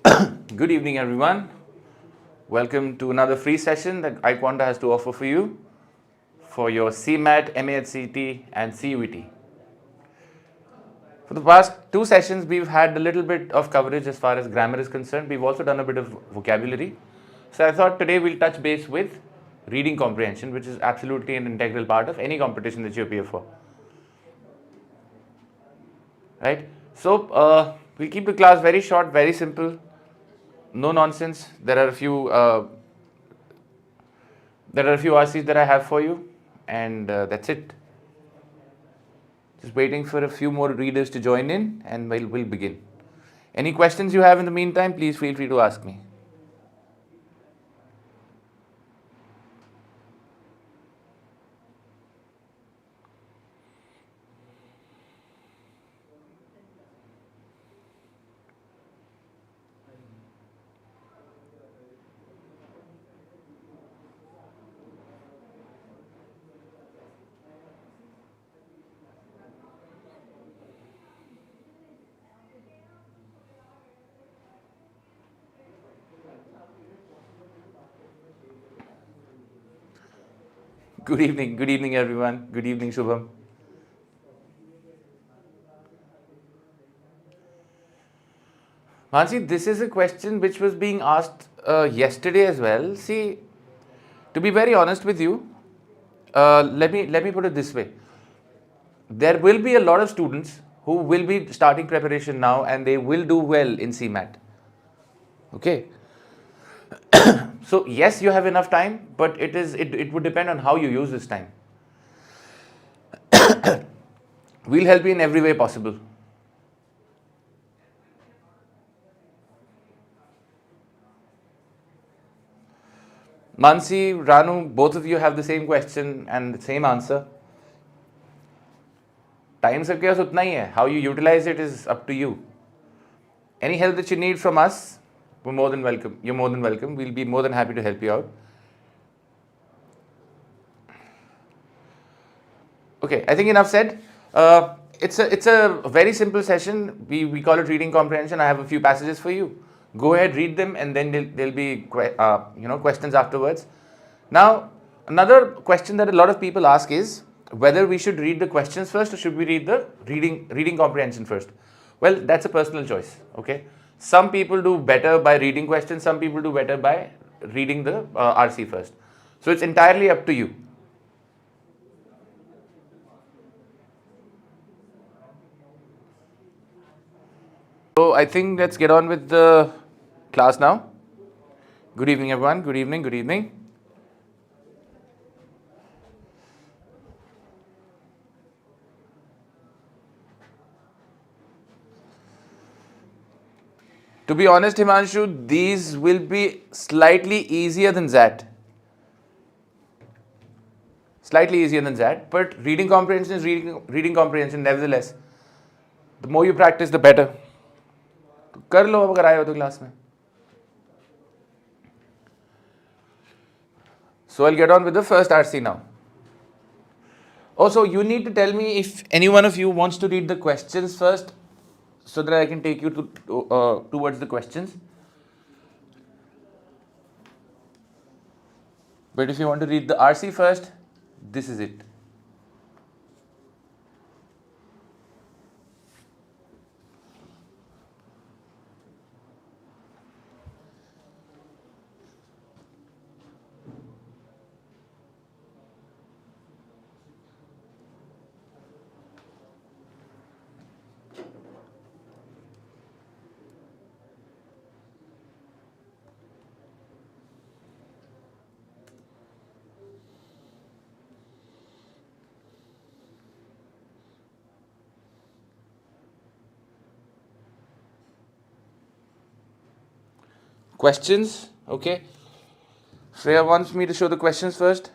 Good evening, everyone. Welcome to another free session that iQuanta has to offer for you for your CMAT, MAH-CET, and CUET. For the past two sessions, we've had a little bit of coverage as far as grammar is concerned. We've also done a bit of vocabulary. So I thought today we'll touch base with reading comprehension, which is absolutely an integral part of any competition that you appear for. Right? So we'll keep the class very short, very simple. No nonsense. There are a few RCs that I have for you, and that's it. Just waiting for a few more readers to join in, and we'll begin. Any questions you have in the meantime, please feel free to ask me. Good evening everyone. Good evening, Shubham. Mansi, this is a question which was being asked yesterday as well. See, to be very honest with you, let me put it this way. There will be a lot of students who will be starting preparation now, and they will do well in CMAT. Okay. So yes, you have enough time, but it would depend on how you use this time. We'll help you in every way possible. Mansi, Ranu, both of you have the same question and the same answer. Time sabke paas utna hi hai. How you utilize it is up to you. Any help that you need from us, we're more than welcome. You're more than welcome. We'll be more than happy to help you out. Okay, I think enough said. It's a very simple session. We call it reading comprehension. I have a few passages for you. Go ahead, read them, and then there'll be questions afterwards. Now, another question that a lot of people ask is whether we should read the questions first or should we read the reading comprehension first. Well, that's a personal choice. Okay, some people do better by reading questions. Some people do better by reading the RC first. So it's entirely up to you. So I think let's get on with the class now. Good evening, everyone. Good evening. Good evening. To be honest, Himanshu, these will be slightly easier than that. Slightly easier than that, but reading comprehension is reading comprehension nevertheless. The more you practice, the better. तो कर लो अगर आए हो तो class में. So I'll get on with the first RC now. Also, you need to tell me if any one of you wants to read the questions first, so that I can take you towards the questions. But if you want to read the RC first, this is it. Questions, okay. Shreya wants me to show the questions first.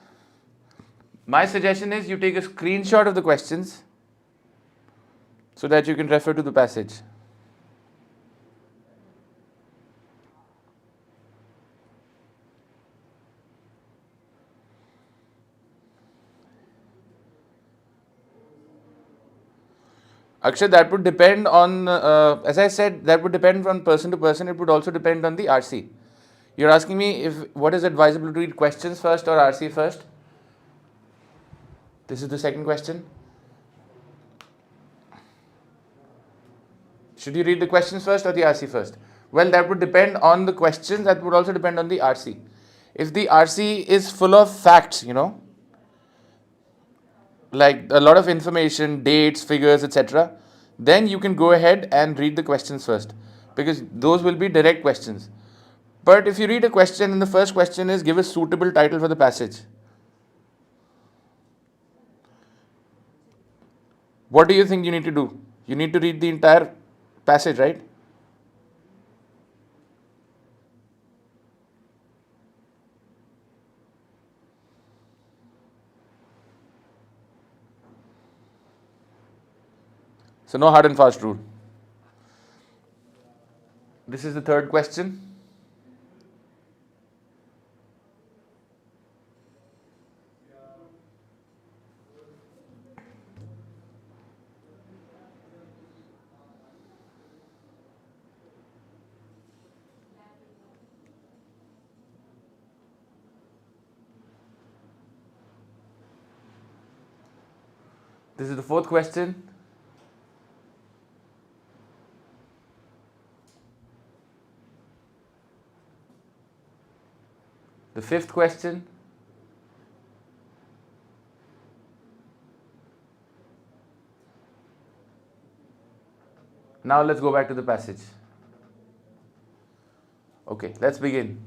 My suggestion is you take a screenshot of the questions so that you can refer to the passage. Akshay, that would depend on, as I said, that would depend from person to person. It would also depend on the RC. You're asking me if what is advisable to read questions first or RC first? This is the second question. Should you read the questions first or the RC first? Well, that would depend on the questions. That would also depend on the RC. If the RC is full of facts, like a lot of information, dates, figures, etc., then you can go ahead and read the questions first, because those will be direct questions. But if you read a question and the first question is give a suitable title for the passage, what do you think you need to do? You need to read the entire passage, right? So, no hard and fast rule. This is the third question. This is the fourth question. The fifth question. Now let's go back to the passage. Okay, let's begin.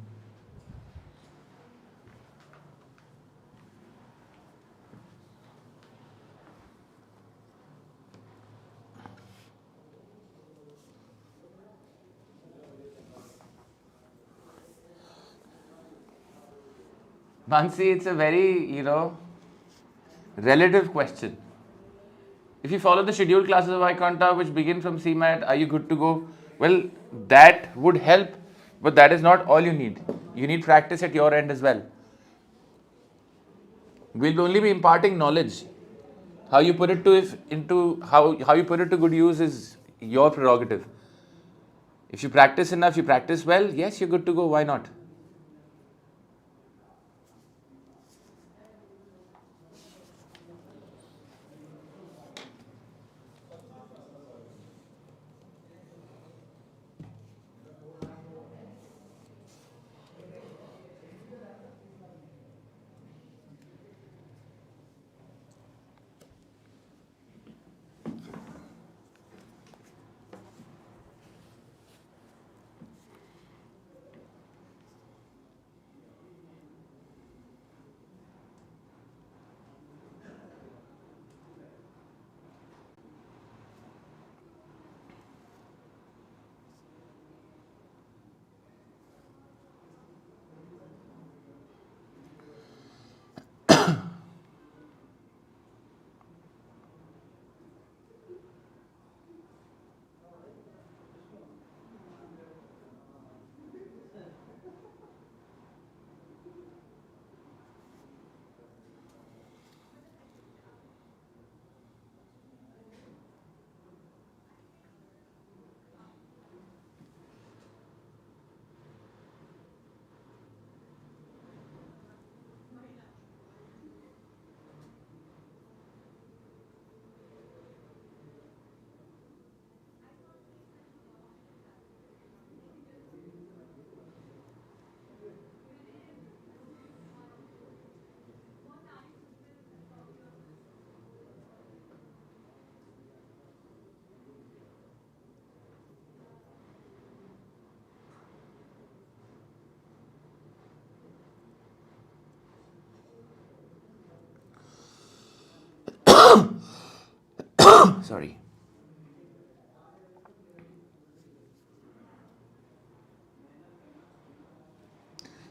Mansi, it's a very, relative question. If you follow the scheduled classes of iQuanta which begin from CMAT, are you good to go? Well, that would help, but that is not all you need. You need practice at your end as well. We'll only be imparting knowledge. How you put it how you put it to good use is your prerogative. If you practice enough, you practice well, yes, you're good to go. Why not? Sorry.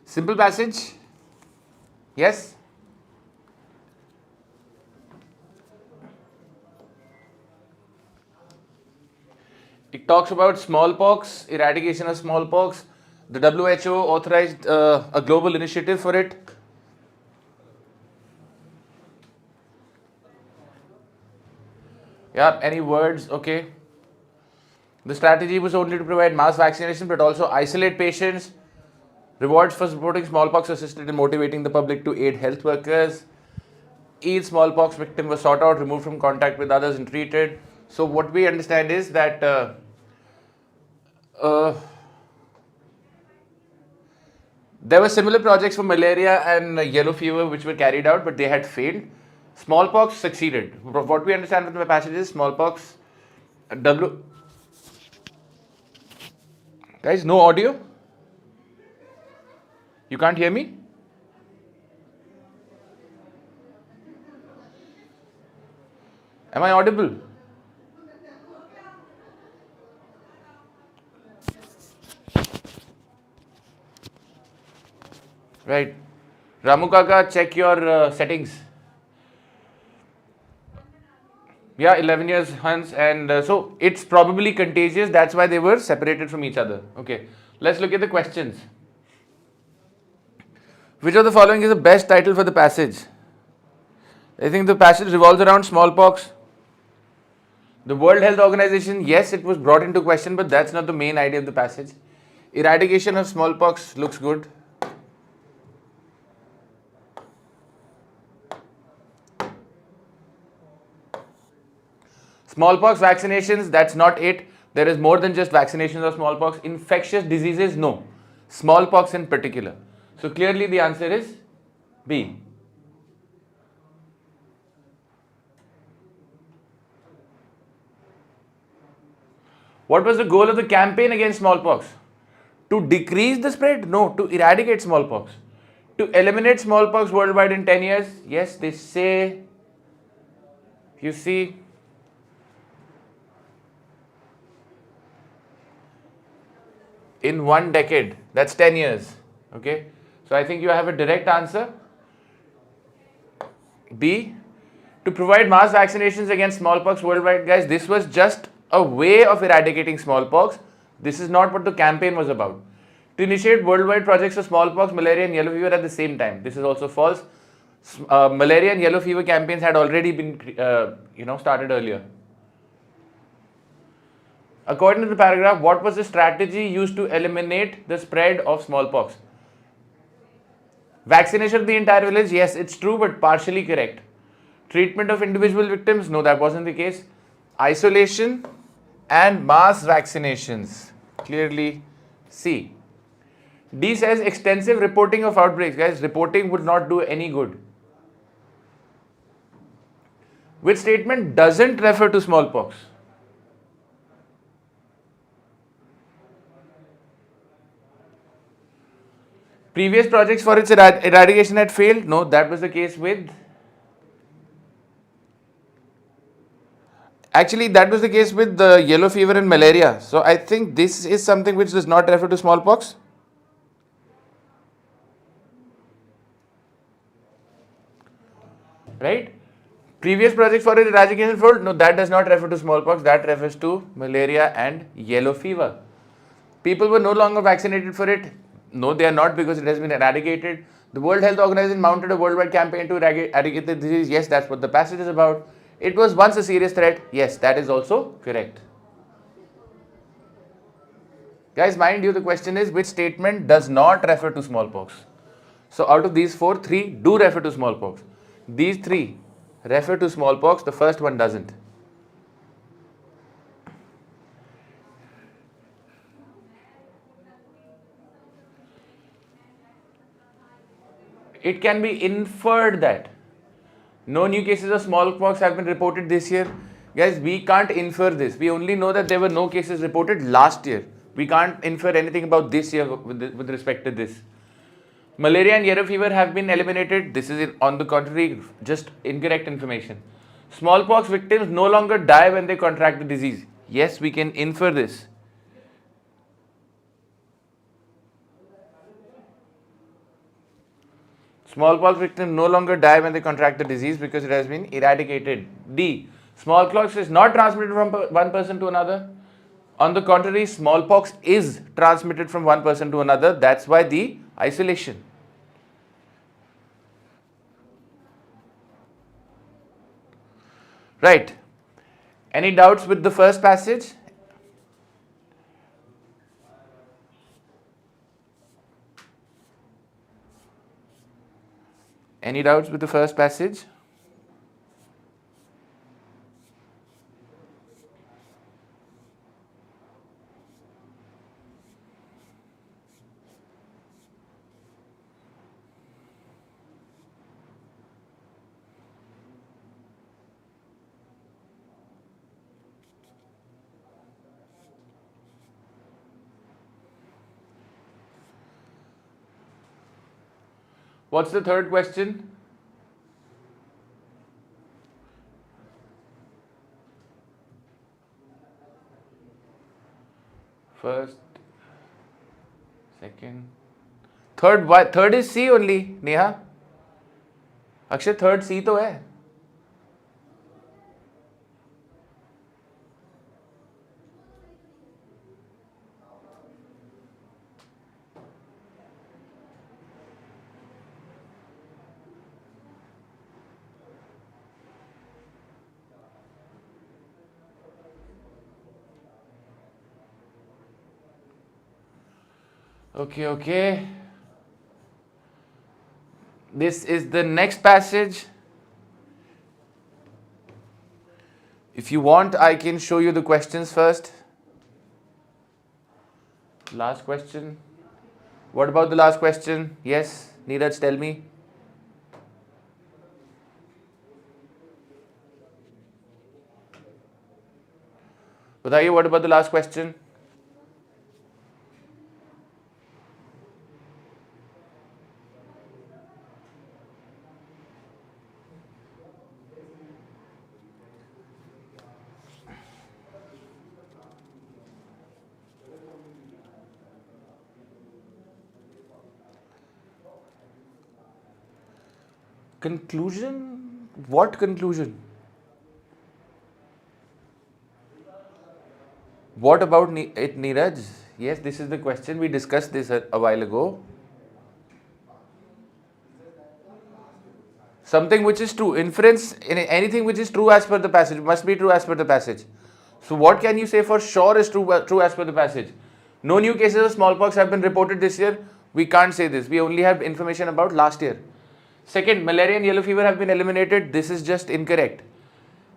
Simple passage. Yes? It talks about smallpox, eradication of smallpox. The WHO authorized a global initiative for it. Yeah, any words? Okay. The strategy was only to provide mass vaccination but also isolate patients. Rewards for supporting smallpox assisted in motivating the public to aid health workers. Each smallpox victim was sought out, removed from contact with others, and treated. So, what we understand is that uh, there were similar projects for malaria and yellow fever which were carried out, but they had failed. Smallpox succeeded. What we understand from the passage is smallpox. W. Guys, no audio? You can't hear me? Am I audible? Right. Ramu Kaka, check your settings. Yeah, 11 years hence, and so it's probably contagious. That's why they were separated from each other. Okay, let's look at the questions. Which of the following is the best title for the passage? I think the passage revolves around smallpox. The World Health Organization, yes, it was brought into question, but that's not the main idea of the passage. Eradication of smallpox looks good. Smallpox vaccinations, that's not it. There is more than just vaccinations of smallpox. Infectious diseases, no. Smallpox in particular. So clearly the answer is B. What was the goal of the campaign against smallpox? To decrease the spread? No, to eradicate smallpox. To eliminate smallpox worldwide in 10 years? Yes, they say, you see, in 1 decade. That's 10 years. Okay. So I think you have a direct answer. B. To provide mass vaccinations against smallpox worldwide. Guys, this was just a way of eradicating smallpox. This is not what the campaign was about. To initiate worldwide projects for smallpox, malaria and yellow fever at the same time. This is also false. Malaria and yellow fever campaigns had already been started earlier. According to the paragraph, what was the strategy used to eliminate the spread of smallpox? Vaccination of the entire village, yes, it's true, but partially correct. Treatment of individual victims, no, that wasn't the case. Isolation and mass vaccinations, clearly C. D says extensive reporting of outbreaks. Guys, reporting would not do any good. Which statement doesn't refer to smallpox? Previous projects for its eradication had failed. No, that was the case with. Actually, that was the case with the yellow fever and malaria. So I think this is something which does not refer to smallpox. Right? Previous projects for its eradication failed. No, that does not refer to smallpox. That refers to malaria and yellow fever. People were no longer vaccinated for it. No, they are not, because it has been eradicated. The World Health Organization mounted a worldwide campaign to eradicate the disease. Yes, that's what the passage is about. It was once a serious threat. Yes, that is also correct. Guys, mind you, the question is which statement does not refer to smallpox? So out of these four, three do refer to smallpox. These three refer to smallpox. The first one doesn't. It can be inferred that no new cases of smallpox have been reported this year. Guys, we can't infer this. We only know that there were no cases reported last year. We can't infer anything about this year with respect to this. Malaria and yellow fever have been eliminated. This is, on the contrary, just incorrect information. Smallpox victims no longer die when they contract the disease. Yes, we can infer this. Smallpox victims no longer die when they contract the disease because it has been eradicated. D. Smallpox is not transmitted from one person to another. On the contrary, smallpox is transmitted from one person to another. That's why the isolation. Right. Any doubts with the first passage? Any doubts with the first passage? What's the third question? First, second, third. Why? Third is C only, Neha. Akshay, third C तो है. Okay. This is the next passage. If you want, I can show you the questions first. Last question. What about the last question? Yes, Neeraj, tell me. बताइए, what about the last question? Conclusion? What conclusion? What about it, Neeraj? Yes, this is the question. We discussed this a while ago. Something which is true. Inference, anything which is true as per the passage must be true as per the passage. So what can you say for sure is true as per the passage? No new cases of smallpox have been reported this year. We can't say this. We only have information about last year. Second, malaria and yellow fever have been eliminated. This is just incorrect.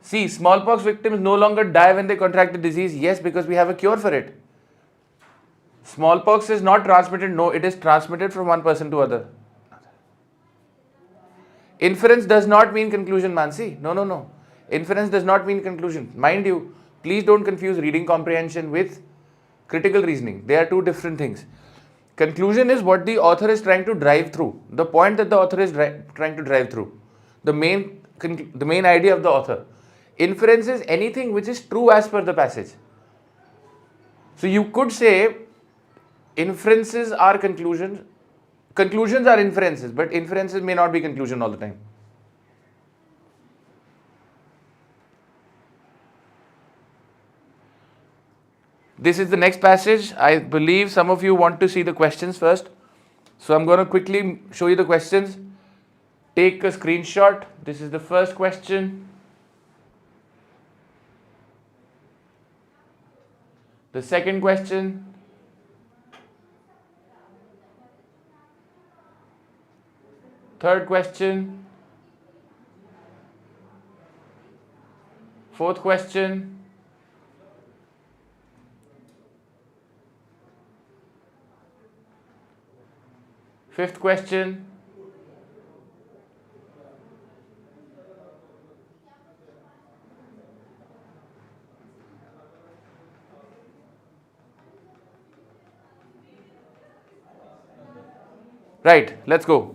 See, smallpox victims no longer die when they contract the disease. Yes, because we have a cure for it. Smallpox is not transmitted. No, it is transmitted from one person to other. Inference does not mean conclusion, Mansi. No. Inference does not mean conclusion. Mind you, please don't confuse reading comprehension with critical reasoning. They are two different things. Conclusion is what the author is trying to drive through. The point that the author is trying to drive through. The main idea of the author. Inference is anything which is true as per the passage. So you could say inferences are conclusions. Conclusions are inferences, but inferences may not be conclusion all the time. This is the next passage. I believe some of you want to see the questions first. So I'm going to quickly show you the questions. Take a screenshot. This is the first question. The second question. Third question. Fourth question. Fifth question. Right, let's go.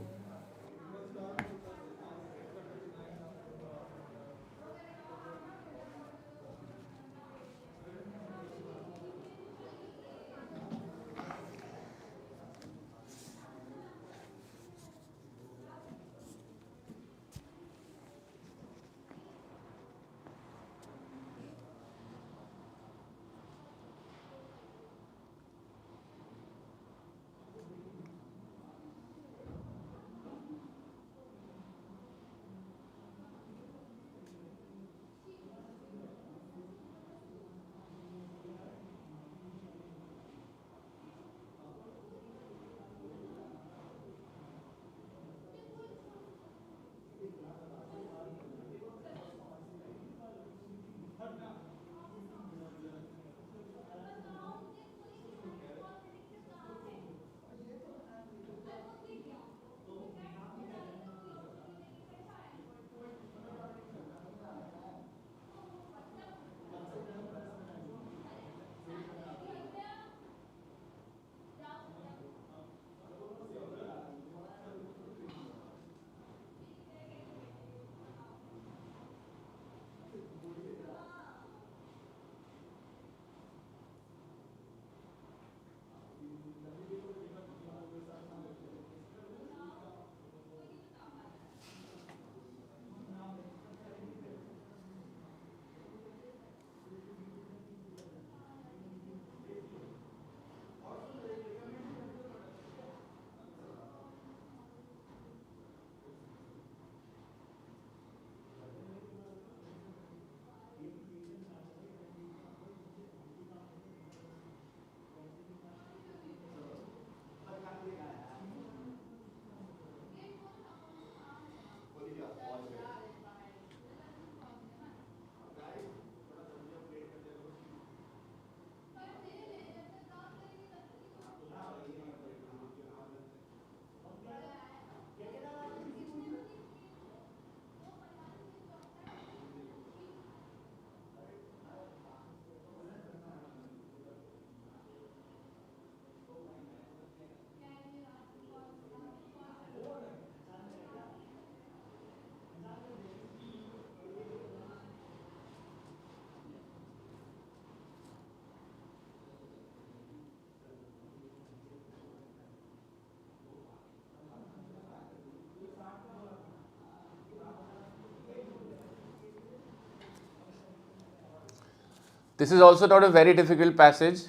This is also not a very difficult passage.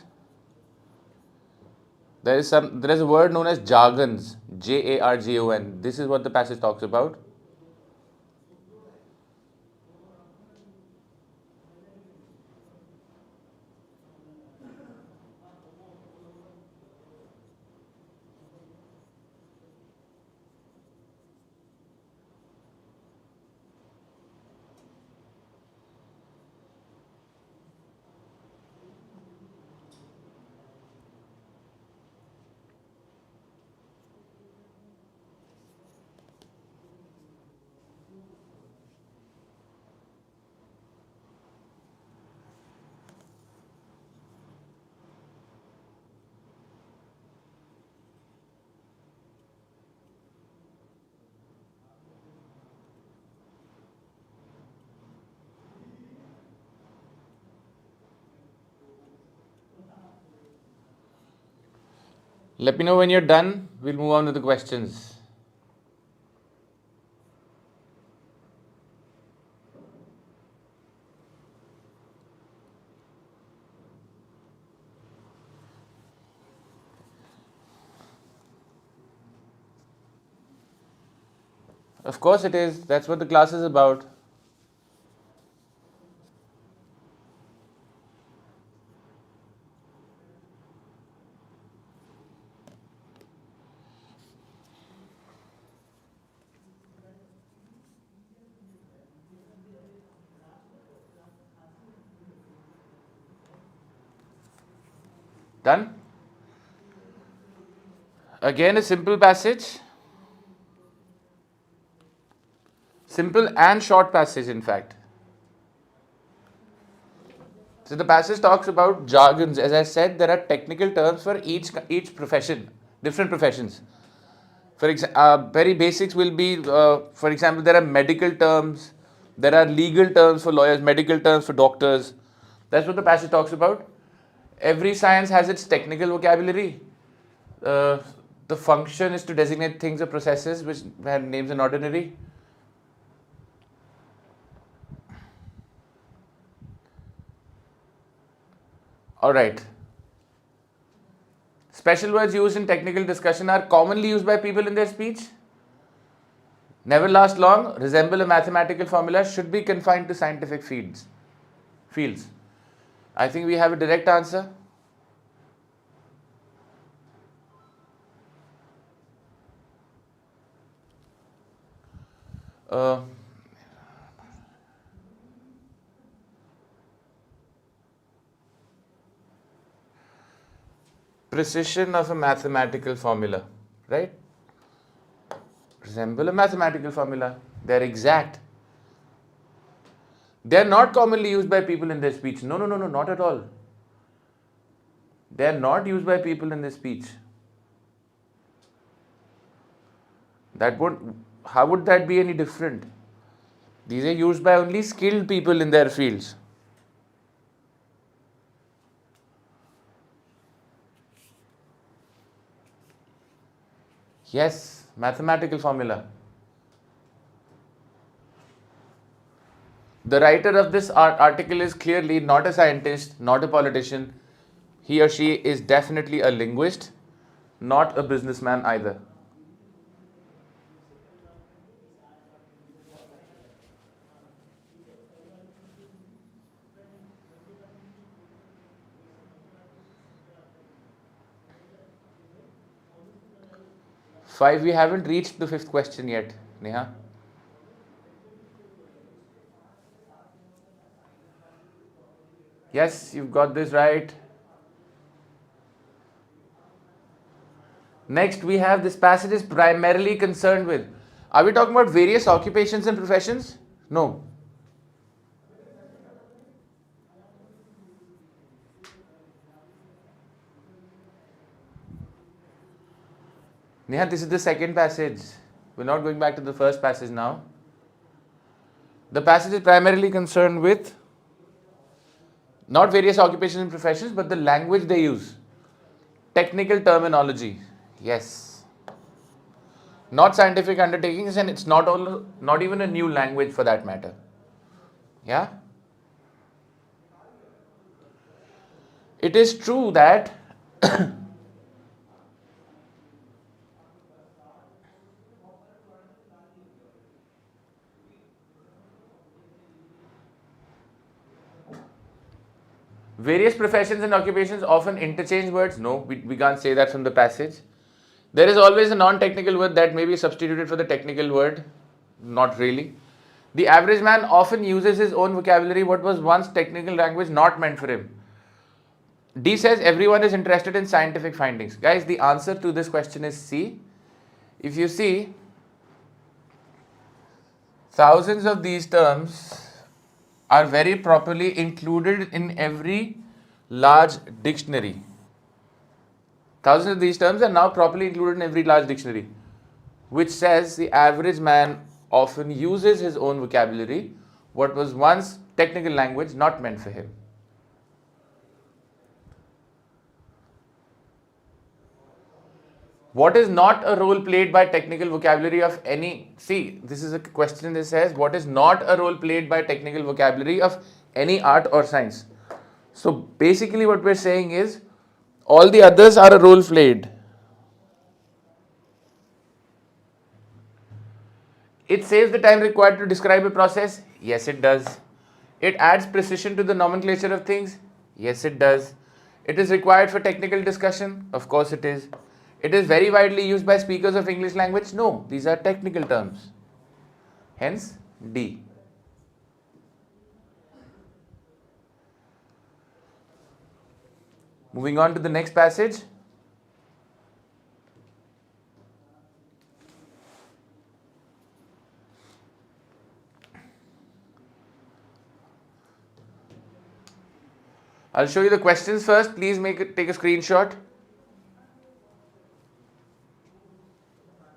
There is a word known as jargons, Jargon. This is what the passage talks about. Let me know when you're done. We'll move on to the questions. Of course it is. That's what the class is about. Done? Again, a simple passage. Simple and short passage, in fact. So the passage talks about jargons. As I said, there are technical terms for each profession, different professions. For example, very basics will be, for example, there are medical terms, there are legal terms for lawyers, medical terms for doctors. That's what the passage talks about. Every science has its technical vocabulary. The function is to designate things or processes which have names in ordinary. All right. Special words used in technical discussion are commonly used by people in their speech. Never last long, resemble a mathematical formula, should be confined to scientific fields. I think we have a direct answer. Precision of a mathematical formula, right? Resemble a mathematical formula. They're exact. They're not commonly used by people in their speech. No, not at all. They're not used by people in their speech. How would that be any different? These are used by only skilled people in their fields. Yes, mathematical formula. The writer of this article is clearly not a scientist, not a politician. He or she is definitely a linguist, not a businessman either. Five, we haven't reached the fifth question yet, Neha. Yes, you've got this right. Next, we have this passage is primarily concerned with. Are we talking about various occupations and professions? No. Neha, this is the second passage. We're not going back to the first passage now. The passage is primarily concerned with not various occupations and professions, but the language they use. Technical terminology. Yes. Not scientific undertakings, and it's not even a new language for that matter. Yeah? It is true that various professions and occupations often interchange words. No, we can't say that from the passage. There is always a non-technical word that may be substituted for the technical word. Not really. The average man often uses his own vocabulary, what was once technical language not meant for him. D says everyone is interested in scientific findings. Guys, the answer to this question is C. If you see, thousands of these terms are very properly included in every large dictionary. Thousands of these terms are now properly included in every large dictionary, which says the average man often uses his own vocabulary, what was once technical language not meant for him. What is not a role played by technical vocabulary of any? See, this is a question that says, what is not a role played by technical vocabulary of any art or science? So basically what we're saying is, all the others are a role played. It saves the time required to describe a process. Yes, it does. It adds precision to the nomenclature of things. Yes, it does. It is required for technical discussion. Of course it is. It is very widely used by speakers of English language. No, these are technical terms. Hence, D. Moving on to the next passage. I'll show you the questions first. Please take a screenshot.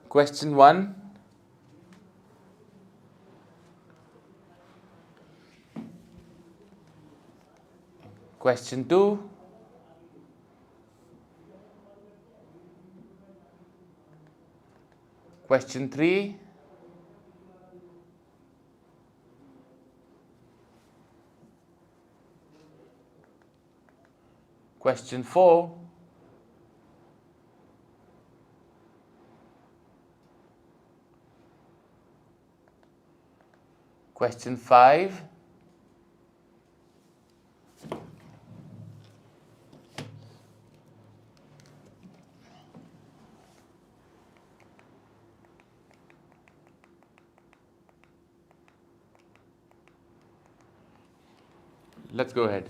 Question 1. Question 2. Question 3. Question 4. Question 5. Let's go ahead.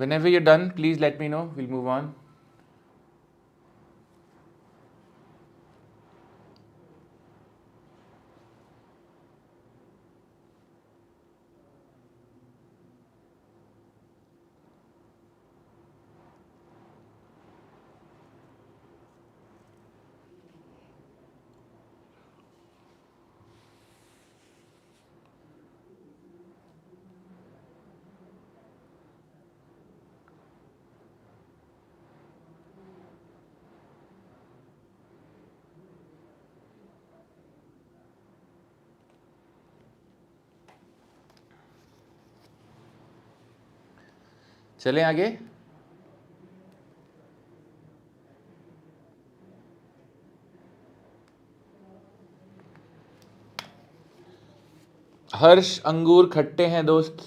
Whenever you're done, please let me know. We'll move on. चलें आगे. हर्ष, अंगूर खट्टे हैं दोस्त.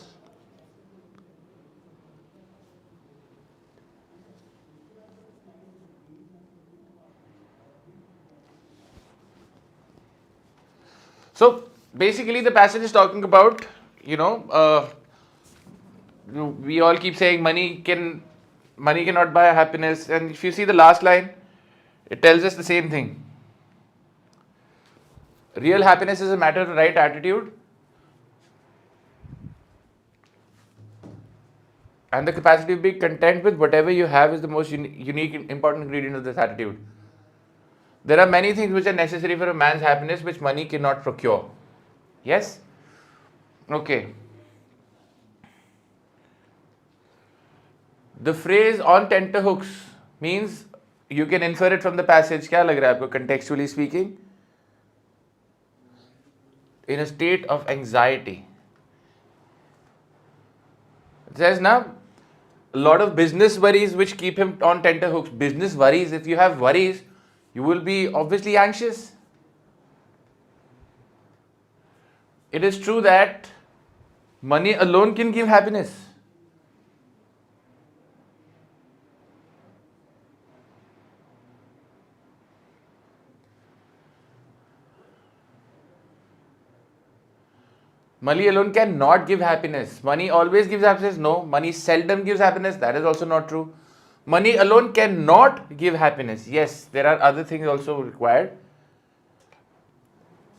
So basically the passage is talking about, we all keep saying money cannot buy happiness, and if you see the last line, it tells us the same thing. Real happiness is a matter of right attitude and the capacity to be content with whatever you have is the most unique and important ingredient of this attitude. There are many things which are necessary for a man's happiness which money cannot procure. Yes? Okay. The phrase on tenterhooks means you can infer it from the passage. क्या लग रहा है आपको contextually speaking? In a state of anxiety. It says now, a lot of business worries which keep him on tenterhooks. Business worries, if you have worries, you will be obviously anxious. It is true that money alone can give happiness. Money alone cannot give happiness. Money always gives happiness. No, money seldom gives happiness. That is also not true. Money alone cannot give happiness. Yes, there are other things also required.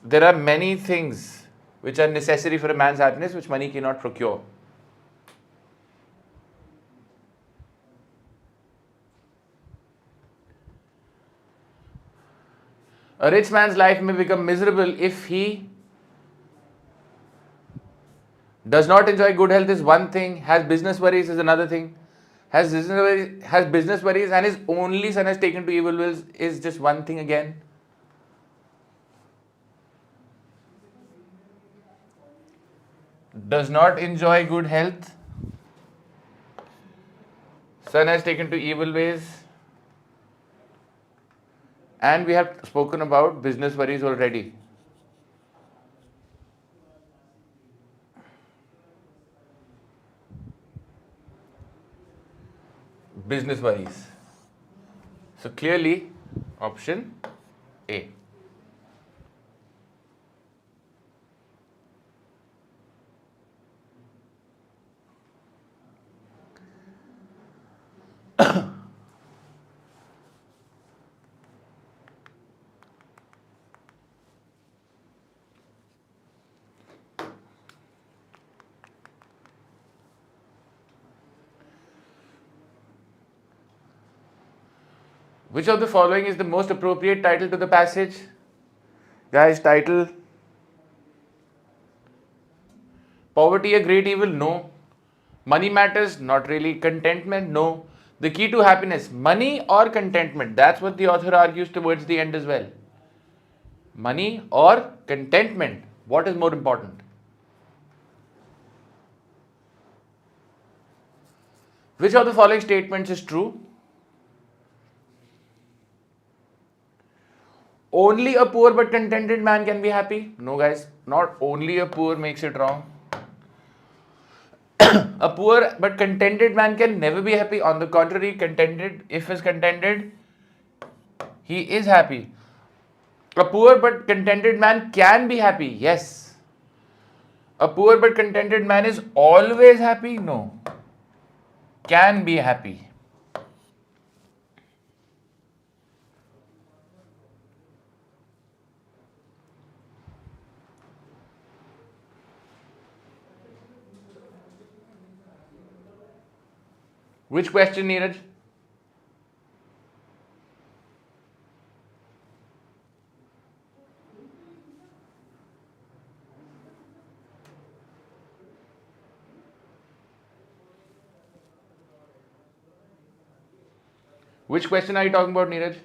There are many things which are necessary for a man's happiness which money cannot procure. A rich man's life may become miserable if he does not enjoy good health is one thing, has business worries is another thing. Has business worries and his only son has taken to evil wills is just one thing again. Does not enjoy good health. Son has taken to evil ways. And we have spoken about business worries already. Business worries. So clearly, option A. Which of the following is the most appropriate title to the passage? Guys, title. Poverty a great evil? No. Money matters? Not really. Contentment? No. The key to happiness, money or contentment? That's what the author argues towards the end as well. Money or contentment? What is more important? Which of the following statements is true? Only a poor but contented man can be happy? No, guys, not only a poor makes it wrong. A poor but contented man can never be happy. On the contrary, contented, if is contented, he is happy. A poor but contented man can be happy. Yes. A poor but contented man is always happy? No. can be happy. Which question, Neeraj? Which question are you talking about, Neeraj?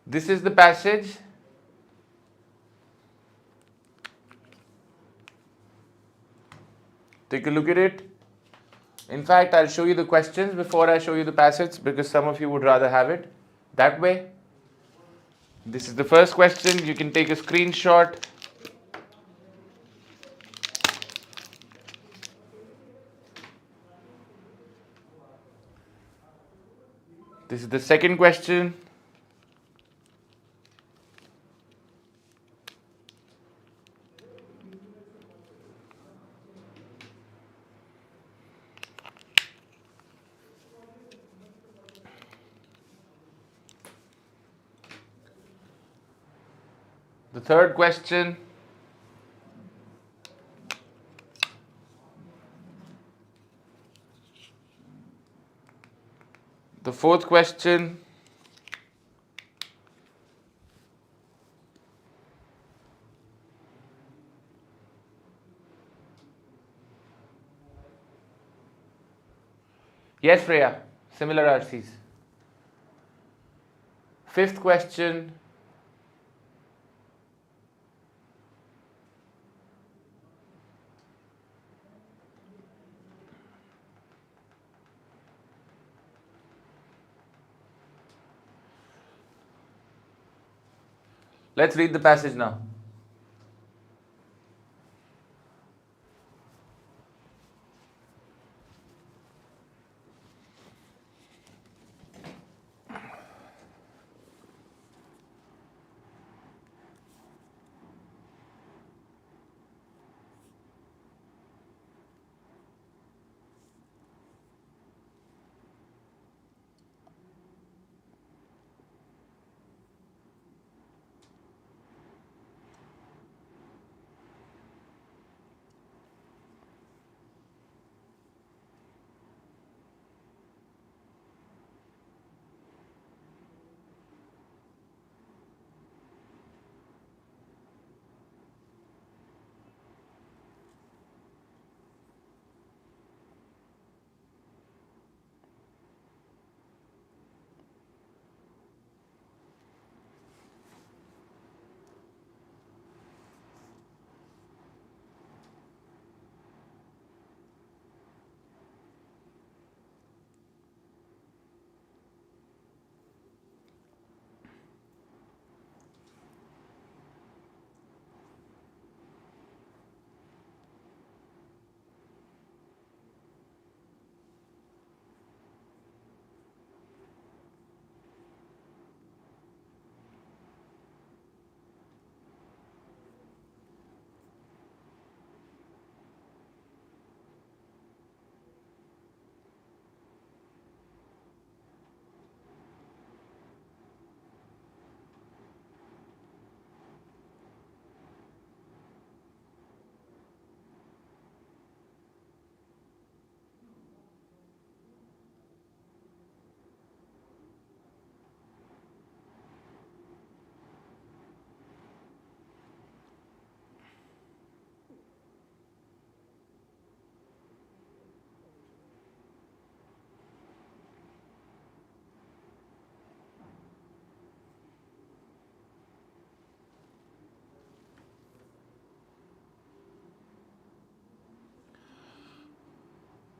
This is the passage. Take a look at it. In fact, I'll show you the questions before I show you the passage because some of you would rather have it that way. This is the first question. You can take a screenshot. This is the second question. The third question. The fourth question. Yes, Freya, similar RCs. Fifth question. Let's read the passage now.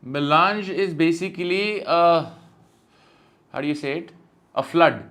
Melange is basically a how do you say it? A flood.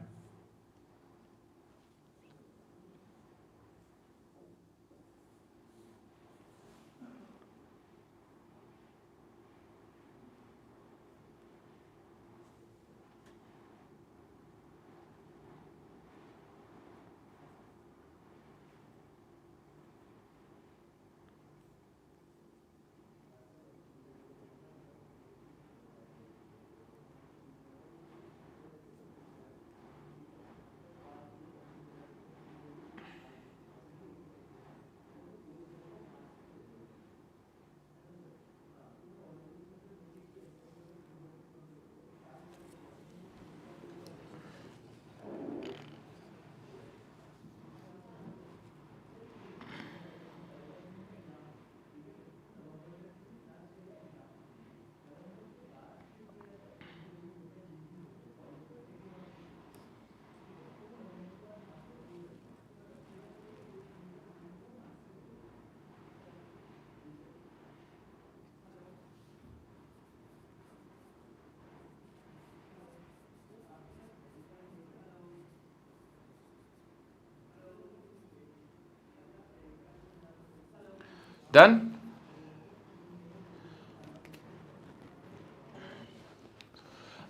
Done?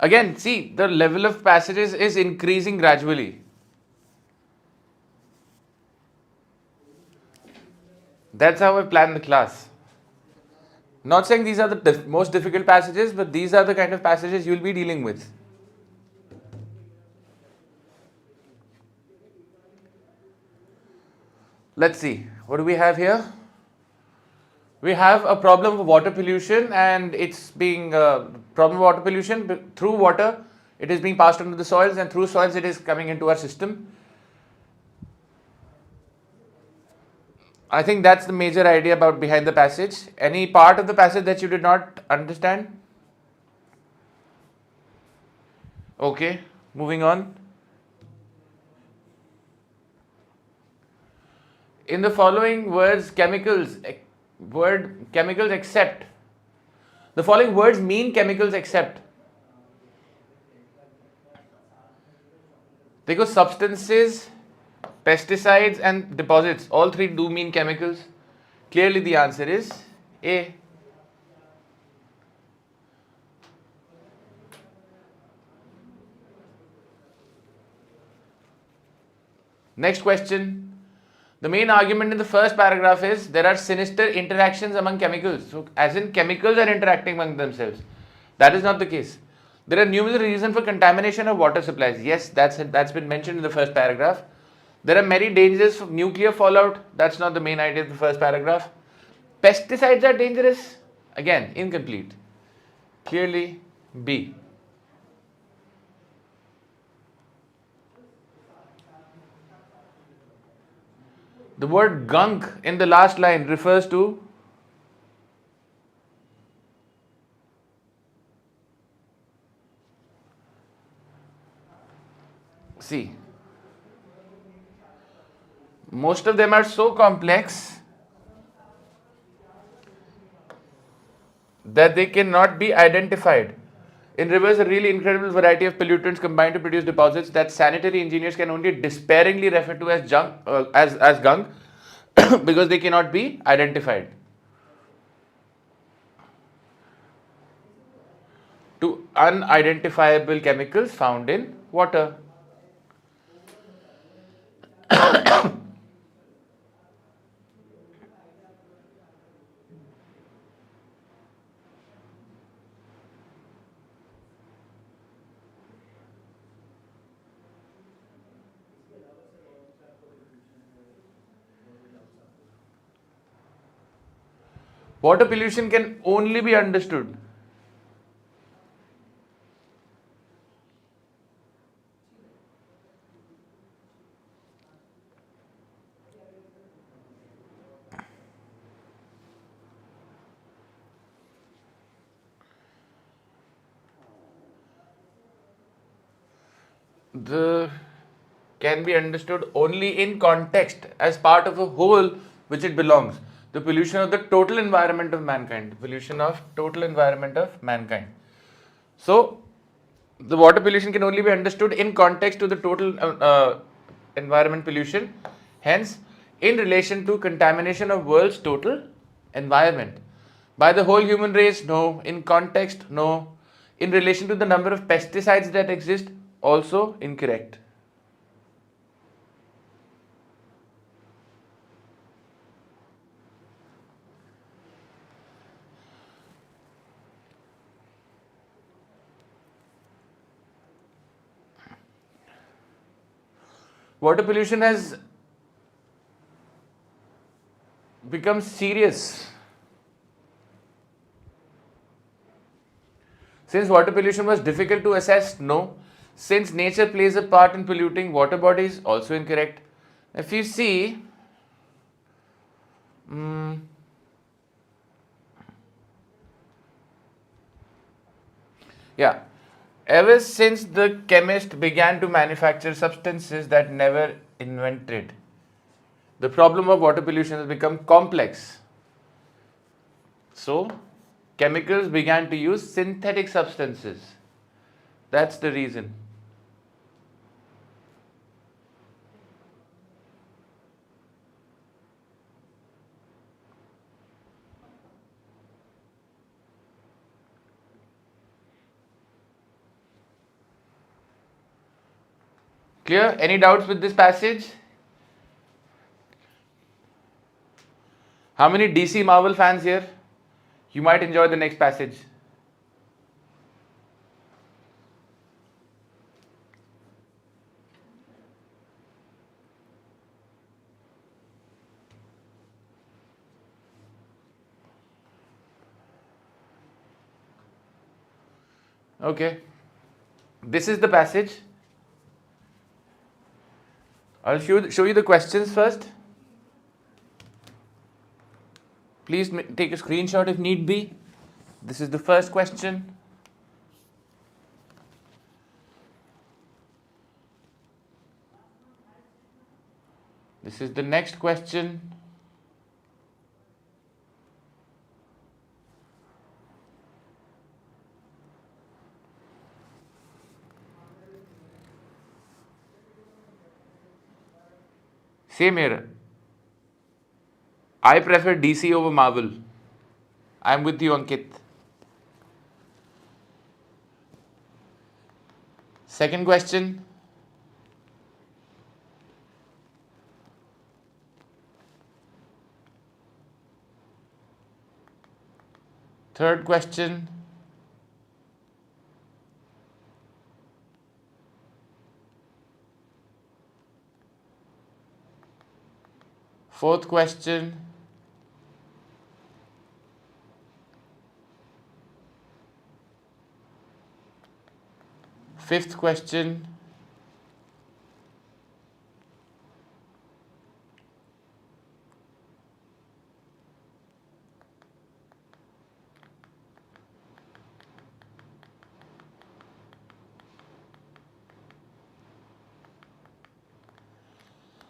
Again, see, the level of passages is increasing gradually. That's how I plan the class. Not saying these are the most difficult passages, but these are the kind of passages you'll be dealing with. Let's see, what do we have here? We have a problem of water pollution, and it's being problem of water pollution through water. It is being passed on to the soils, and through soils it is coming into our system. I think that's the major idea about behind the passage. Any part of the passage that you did not understand? Okay, moving on. In the following words, chemicals except. The following words mean chemicals except. They go substances, pesticides and deposits. All three do mean chemicals. Clearly the answer is A. Next question. The main argument in the first paragraph is there are sinister interactions among chemicals. So, as in chemicals are interacting among themselves. That is not the case. There are numerous reasons for contamination of water supplies. Yes, that's been mentioned in the first paragraph. There are many dangers of nuclear fallout. That's not the main idea of the first paragraph. Pesticides are dangerous. Again, incomplete. Clearly, B. The word gunk in the last line refers to see. Most of them are so complex that they cannot be identified. In rivers, a really incredible variety of pollutants combine to produce deposits that sanitary engineers can only despairingly refer to as as gunk because they cannot be identified. To unidentifiable chemicals found in water. Water pollution can only be understood can be understood only in context as part of a whole which it belongs. The pollution of the total environment of mankind. The pollution of total environment of mankind. So, the water pollution can only be understood in context to the total environment pollution. Hence, in relation to contamination of world's total environment. By the whole human race, no. In context, no. In relation to the number of pesticides that exist, also incorrect. Water pollution has become serious since water pollution was difficult to assess. No. Since nature plays a part in polluting water bodies, also incorrect. If you see, yeah, ever since the chemist began to manufacture substances that never invented, the problem of water pollution has become complex. So, chemicals began to use synthetic substances. That's the reason. Clear? Any doubts with this passage? How many DC Marvel fans here? You might enjoy the next passage. Okay. This is the passage. I'll show you the questions first. Please take a screenshot if need be. This is the first question. This is the next question. Same here. I prefer DC over Marvel. I'm with you, Ankit. Second question. Third question. Fourth question. Fifth question.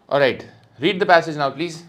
All right. Read the passage now, please.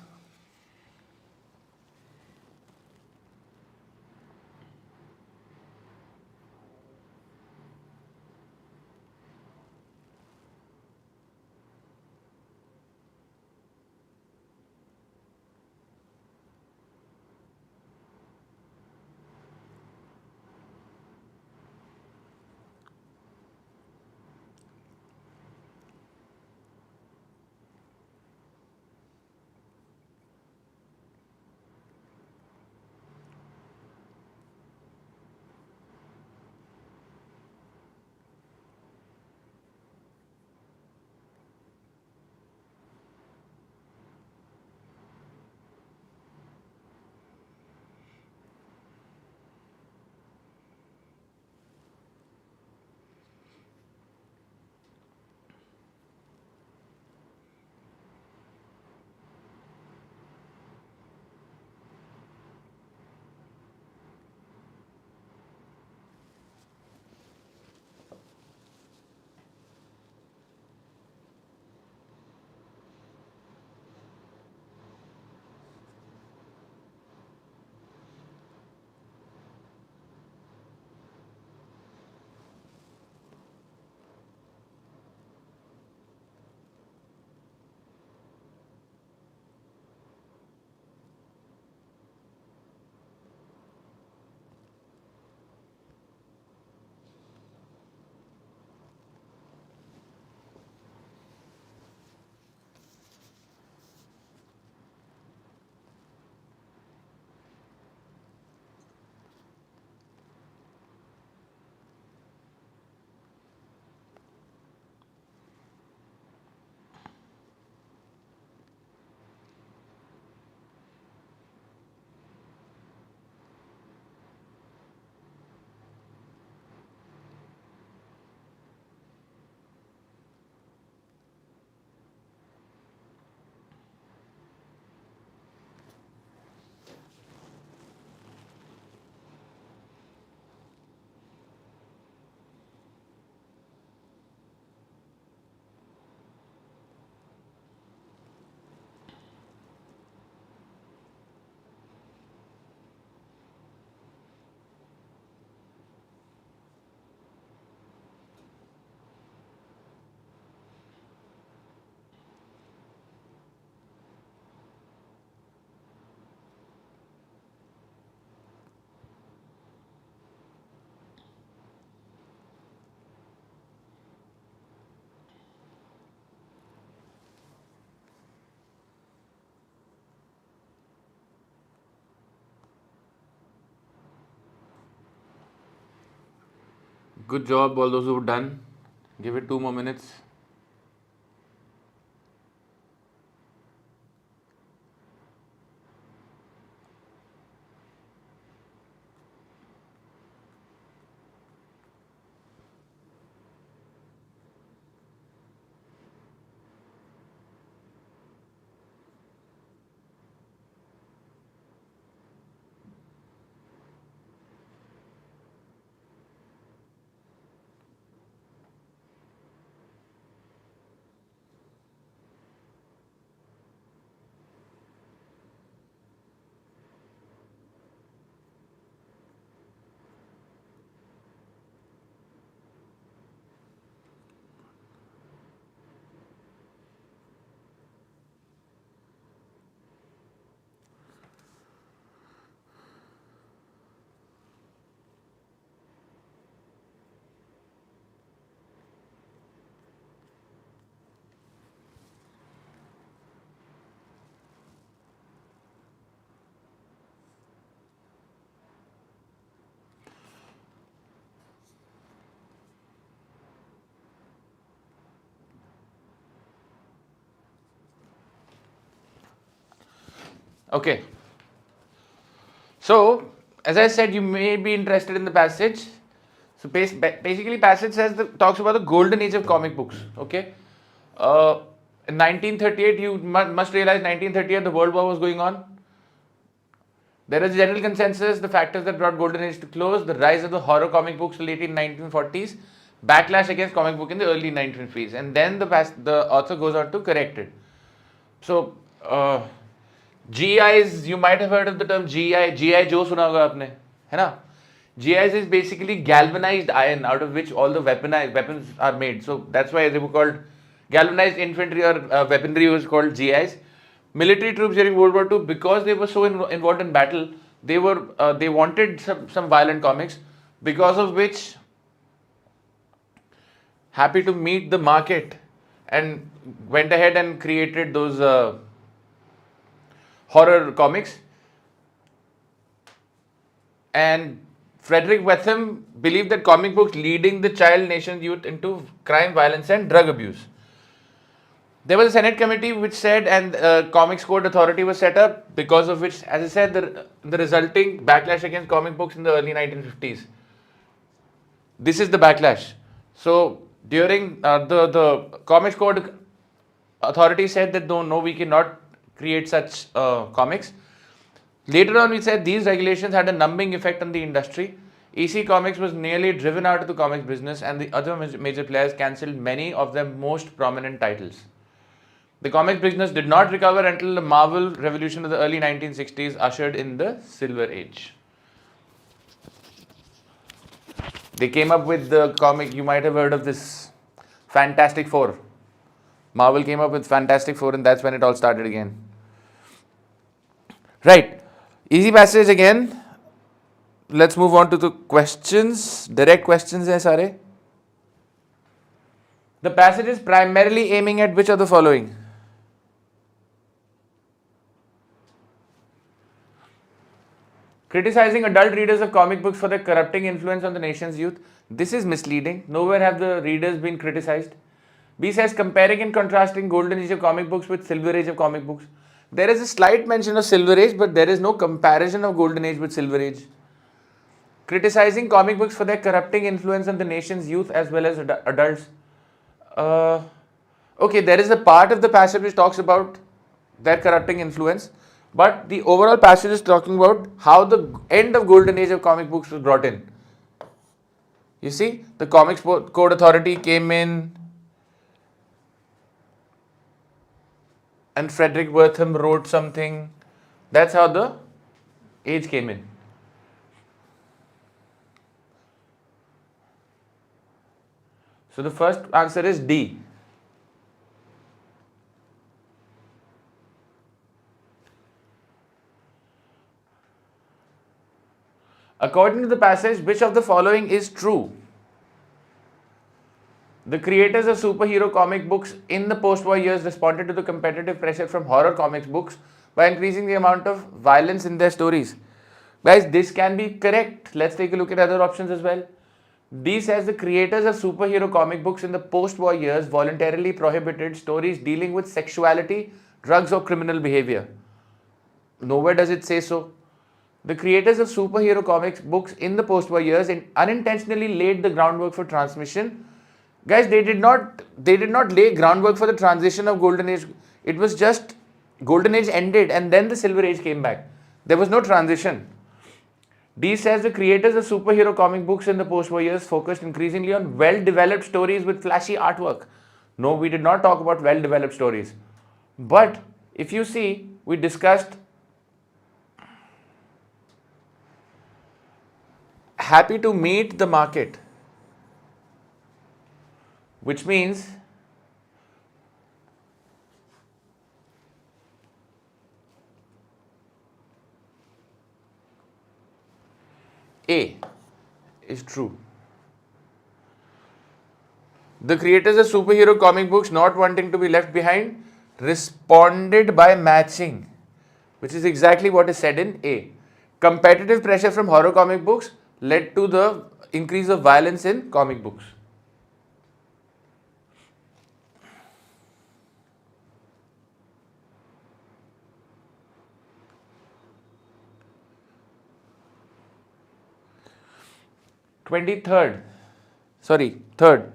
Good job, all those who've done. Give it 2 more minutes. Okay. So, as I said, you may be interested in the passage. So basically, passage talks about the golden age of comic books. Okay. In 1938, you must realize 1938, the World War was going on. There is general consensus, the factors that brought golden age to close, the rise of the horror comic books late in 1940s, backlash against comic book in the early 1950s, and then the author goes on to correct it. So, GIs, you might have heard of the term GI Joe सुना होगा आपने, है ना? GIs is basically galvanized iron out of which all the weapons are made. So that's why they were called galvanized infantry or weaponry was called GIs. Military troops during World War II, because they were so involved in battle, they wanted some violent comics, because of which happy to meet the market and went ahead and created those horror comics. And Frederick Wetham believed that comic books leading the child nation's youth into crime, violence and drug abuse. There was a Senate committee which said, and Comics Code Authority was set up, because of which, as I said, the resulting backlash against comic books in the early 1950s. This is the backlash. So during the Comics Code Authority said that no, we cannot create such comics. Later on, we said these regulations had a numbing effect on the industry. EC Comics was nearly driven out of the comics business, and the other major players cancelled many of their most prominent titles. The comics business did not recover until the Marvel revolution of the early 1960s ushered in the Silver Age. They came up with the comic, you might have heard of this, Fantastic Four. Marvel came up with Fantastic Four, and that's when it all started again. Right. Easy passage again. Let's move on to the questions. Direct questions hai sare. The passage is primarily aiming at which of the following? Criticizing adult readers of comic books for their corrupting influence on the nation's youth. This is misleading. Nowhere have the readers been criticized. B says comparing and contrasting golden age of comic books with silver age of comic books. There is a slight mention of silver age, but there is no comparison of golden age with silver age. Criticizing comic books for their corrupting influence on the nation's youth as well as adults. Okay, there is a part of the passage which talks about their corrupting influence, but the overall passage is talking about how the end of golden age of comic books was brought in. You see, the Comics Code Authority came in, and Frederick Wertham wrote something. That's how the age came in. So the first answer is D. According to the passage, which of the following is true? The creators of superhero comic books in the post-war years responded to the competitive pressure from horror comics books by increasing the amount of violence in their stories. Guys, this can be correct. Let's take a look at other options as well. D says the creators of superhero comic books in the post-war years voluntarily prohibited stories dealing with sexuality, drugs, or criminal behavior. Nowhere does it say so. The creators of superhero comics books in the post-war years unintentionally laid the groundwork for transmission. Guys, they did not lay groundwork for the transition of golden age. It was just golden age ended and then the silver age came back. There was no transition. D says the creators of superhero comic books in the post-war years focused increasingly on well-developed stories with flashy artwork. No, we did not talk about well-developed stories. But if you see, we discussed happy to meet the market, which means A is true. The creators of superhero comic books not wanting to be left behind responded by matching, which is exactly what is said in A. Competitive pressure from horror comic books led to the increase of violence in comic books. Third.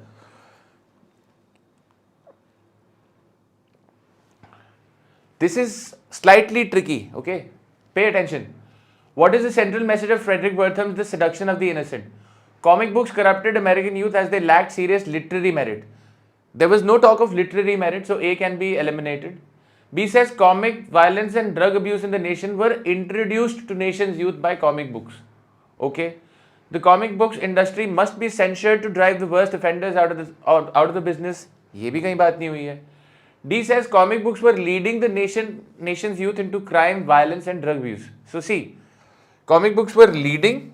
This is slightly tricky, okay? Pay attention. What is the central message of Frederick Wertham's The Seduction of the Innocent? Comic books corrupted American youth as they lacked serious literary merit. There was no talk of literary merit, so A can be eliminated. B says comic violence and drug abuse in the nation were introduced to nation's youth by comic books. Okay? The comic books industry must be censured to drive the worst offenders out of the business. ये भी कहीं बात नहीं हुई है. D says comic books were leading the nation's youth into crime, violence and drug abuse. So see, comic books were leading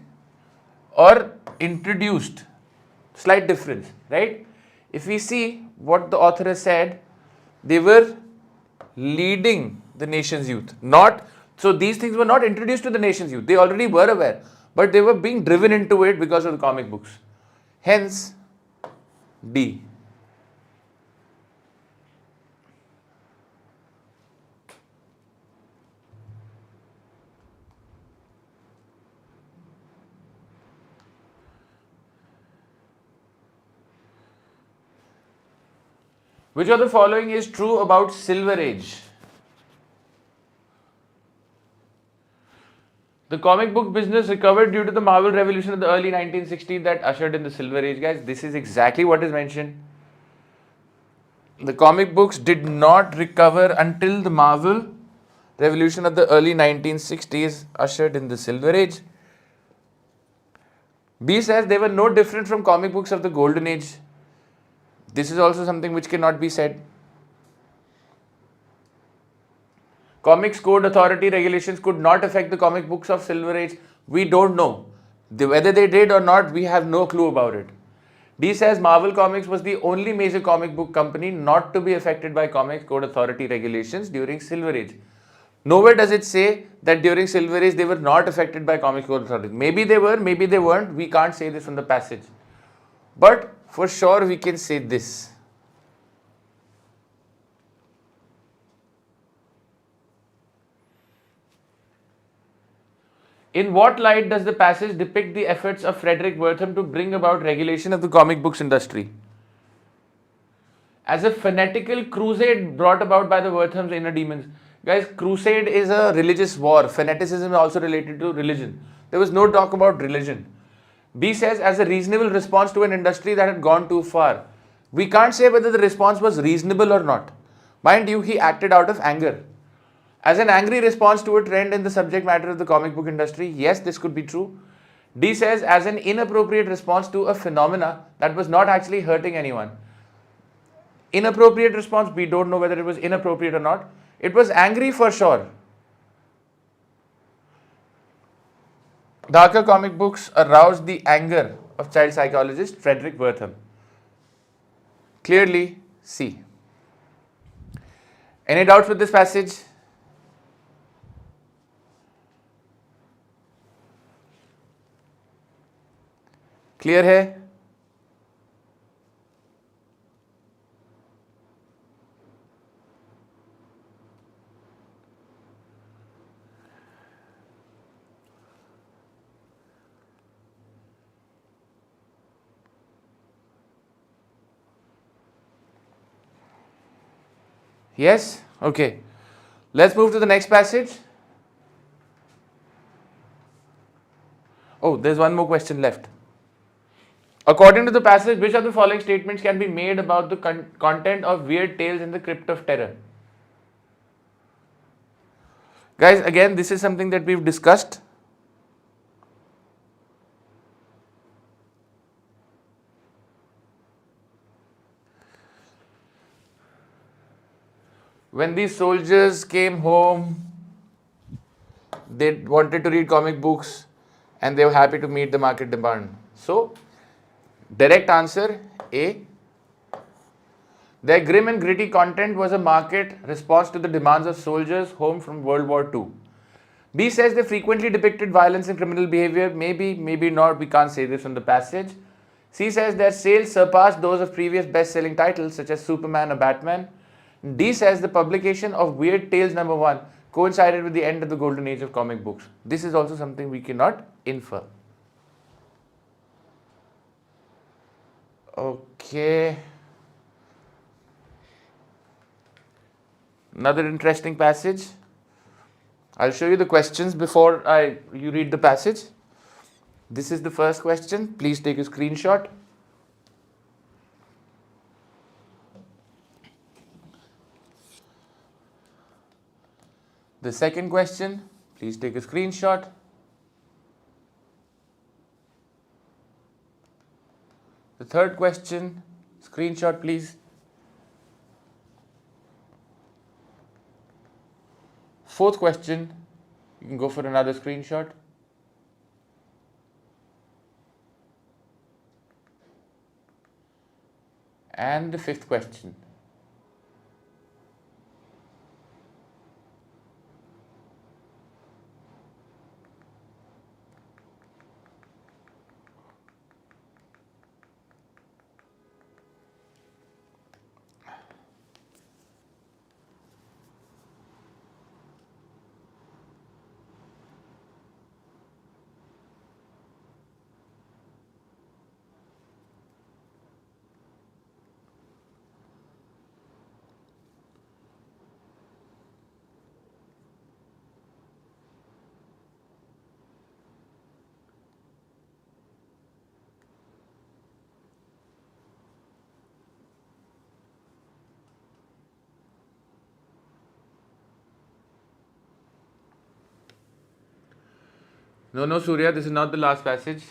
or introduced. Slight difference, right? If we see what the author has said, they were leading the nation's youth. So these things were not introduced to the nation's youth. They already were aware, but they were being driven into it because of the comic books. Hence, D. Which of the following is true about Silver Age? The comic book business recovered due to the Marvel Revolution of the early 1960s that ushered in the Silver Age. Guys, this is exactly what is mentioned. The comic books did not recover until the Marvel Revolution of the early 1960s ushered in the Silver Age. B says they were no different from comic books of the Golden Age. This is also something which cannot be said. Comics Code Authority regulations could not affect the comic books of Silver Age. We don't know. Whether they did or not, we have no clue about it. D says Marvel Comics was the only major comic book company not to be affected by Comics Code Authority regulations during Silver Age. Nowhere does it say that during Silver Age they were not affected by Comics Code Authority. Maybe they were, maybe they weren't. We can't say this from the passage. But for sure we can say this. In what light does the passage depict the efforts of Frederick Wertham to bring about regulation of the comic books industry? As a fanatical crusade brought about by the Wertham's inner demons. Guys, crusade is a religious war. Fanaticism is also related to religion. There was no talk about religion. B says as a reasonable response to an industry that had gone too far. We can't say whether the response was reasonable or not. Mind you, he acted out of anger. As an angry response to a trend in the subject matter of the comic book industry, yes, this could be true. D says as an inappropriate response to a phenomena that was not actually hurting anyone. Inappropriate response, we don't know whether it was inappropriate or not. It was angry for sure. Darker comic books aroused the anger of child psychologist Frederick Wertham. Clearly, C. Any doubts with this passage? Clear hai? Yes? Okay. Let's move to the next passage. Oh, there's one more question left. According to the passage, which of the following statements can be made about the content of weird tales in the crypt of terror? Guys, again, this is something that we've discussed. When these soldiers came home, they wanted to read comic books and they were happy to meet the market demand. So, direct answer A. Their grim and gritty content was a market response to the demands of soldiers home from World War II. B says they frequently depicted violence and criminal behavior. Maybe, maybe not. We can't say this from the passage. C says their sales surpassed those of previous best-selling titles such as Superman or Batman. D says the publication of Weird Tales #1 coincided with the end of the golden age of comic books. This is also something we cannot infer. Okay. Another interesting passage. I'll show you the questions before you read the passage. This is the first question. Please take a screenshot. The second question, please take a screenshot. The third question, screenshot please. Fourth question, you can go for another screenshot. And the fifth question. No, Surya, this is not the last passage.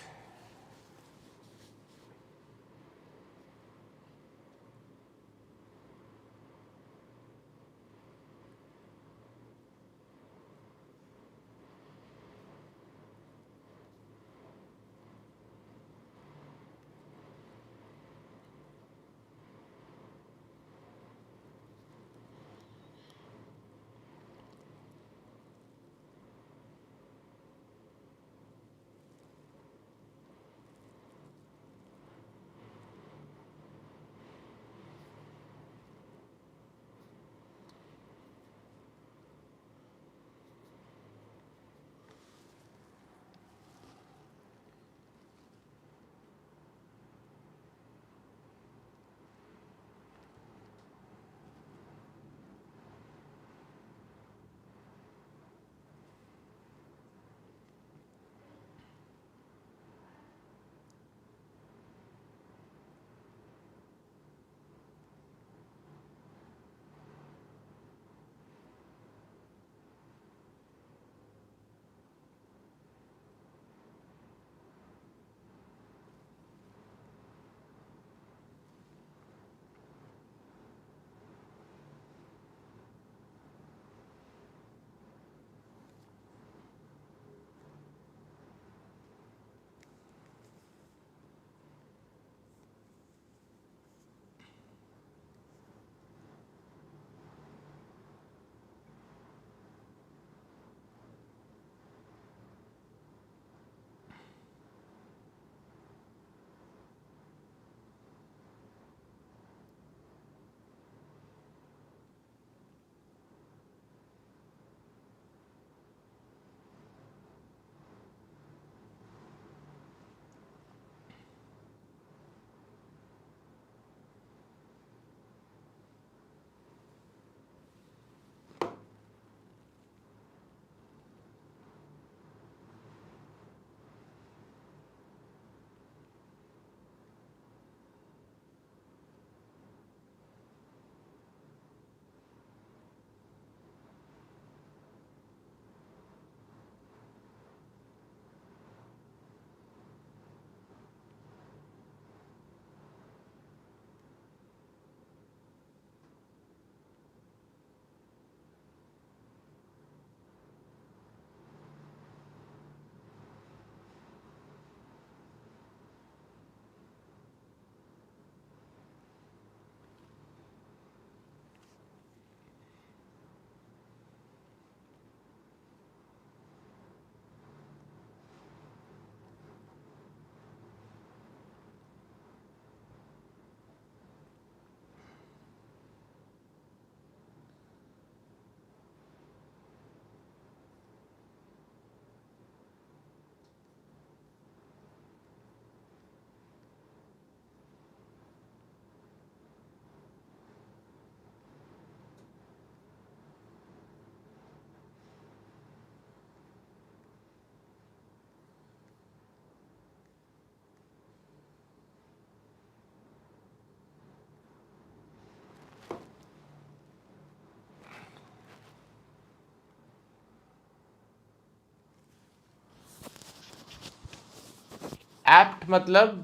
Apt matlab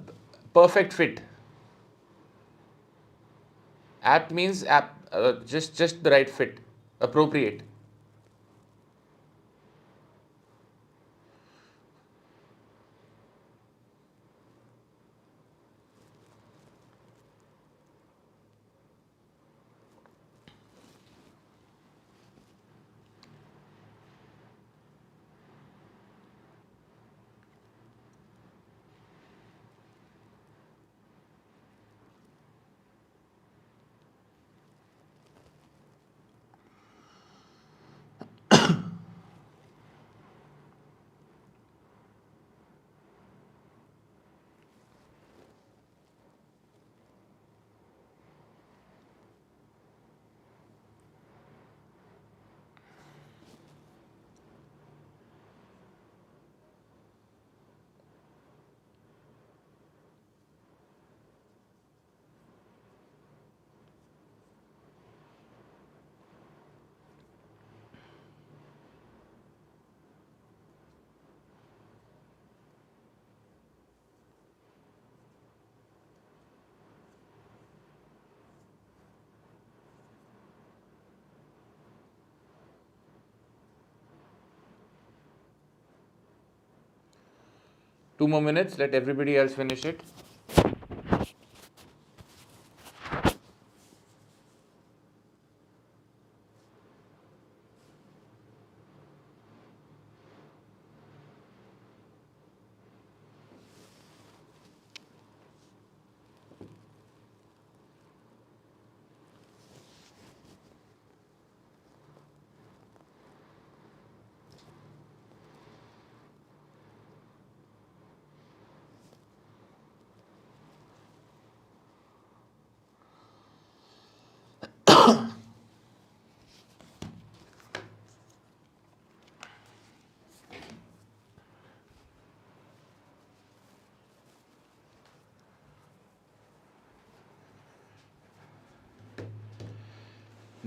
perfect fit. Apt means just the right fit, appropriate. Two more minutes, let everybody else finish it.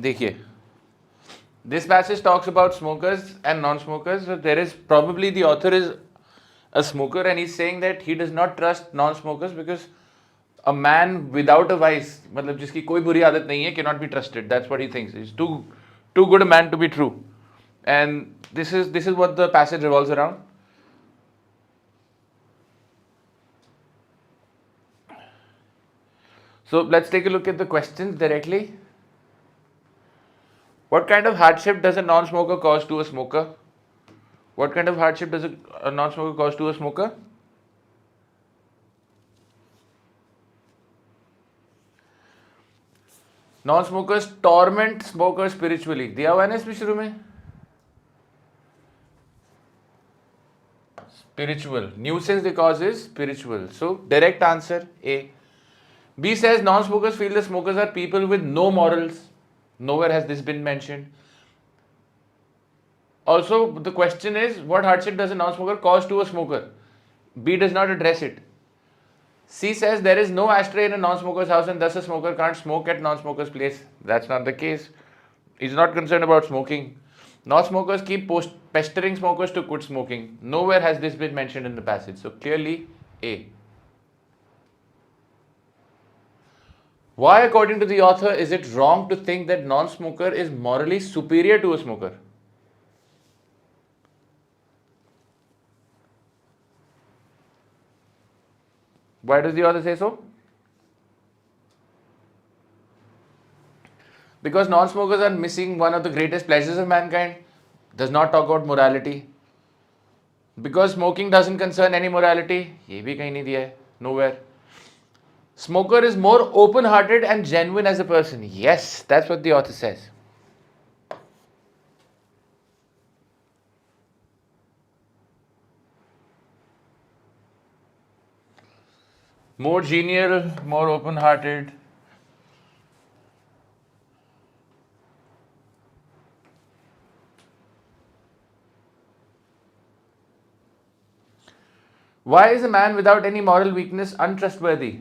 देखिए, this passage talks about smokers and non-smokers. So there is probably the author is a smoker and he's saying that he does not trust non-smokers because a man without a vice, मतलब जिसकी कोई बुरी आदत नहीं है, cannot be trusted. That's what he thinks. He's too good a man to be true. And this is what the passage revolves around. So let's take a look at the questions directly. What kind of hardship does a non-smoker cause to a smoker? What kind of hardship does a non-smoker cause to a smoker? Non-smokers torment smokers spiritually. दिया हुआ है ना इसमें शुरू में? Spiritual. Nuisance they cause is spiritual. So direct answer A. B says non-smokers feel the smokers are people with no morals. Nowhere has this been mentioned. Also, the question is, what hardship does a non-smoker cause to a smoker? B does not address it. C says there is no ashtray in a non-smoker's house and thus a smoker can't smoke at non-smoker's place. That's not the case. He's not concerned about smoking. Non-smokers keep pestering smokers to quit smoking. Nowhere has this been mentioned in the passage. So clearly A. Why, according to the author, is it wrong to think that non-smoker is morally superior to a smoker? Why does the author say so? Because non-smokers are missing one of the greatest pleasures of mankind. Does not talk about morality. Because smoking doesn't concern any morality. ये भी कहीं नहीं दिया है. Nowhere. Smoker is more open-hearted and genuine as a person. Yes, that's what the author says. More genial, more open-hearted. Why is a man without any moral weakness untrustworthy?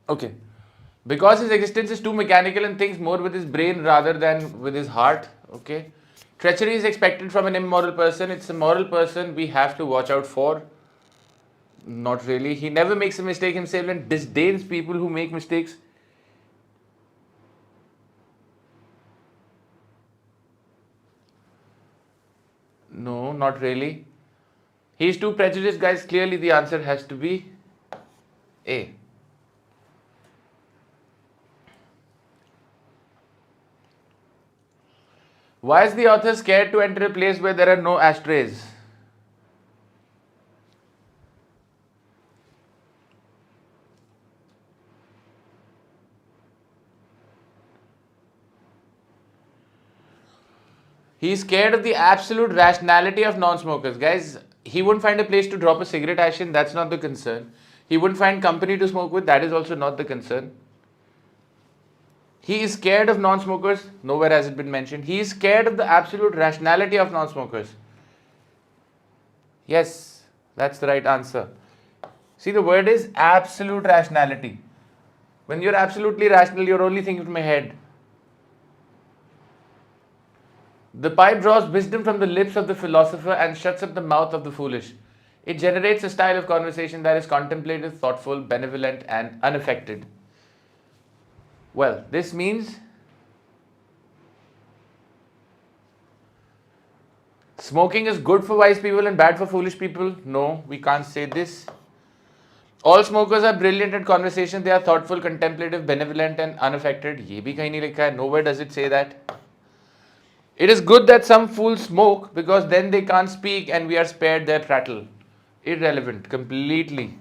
Okay. Because his existence is too mechanical and thinks more with his brain rather than with his heart. Okay. Treachery is expected from an immoral person. It's a moral person we have to watch out for. Not really. He never makes a mistake himself and disdains people who make mistakes. No, not really. He's too prejudiced, guys. Clearly, the answer has to be A. Why is the author scared to enter a place where there are no ashtrays? He's scared of the absolute rationality of non-smokers. Guys, he wouldn't find a place to drop a cigarette ash in. That's not the concern. He wouldn't find company to smoke with. That is also not the concern. He is scared of non-smokers. Nowhere has it been mentioned. He is scared of the absolute rationality of non-smokers. Yes, that's the right answer. See, the word is absolute rationality. When you're absolutely rational, you're only thinking from your head. The pipe draws wisdom from the lips of the philosopher and shuts up the mouth of the foolish. It generates a style of conversation that is contemplative, thoughtful, benevolent, and unaffected. Well, this means smoking is good for wise people and bad for foolish people. No, we can't say this. All smokers are brilliant at conversation. They are thoughtful, contemplative, benevolent, and unaffected. ये भी कहीं नहीं लिखा है. Nowhere does it say that. It is good that some fools smoke because then they can't speak and we are spared their prattle. Irrelevant, completely.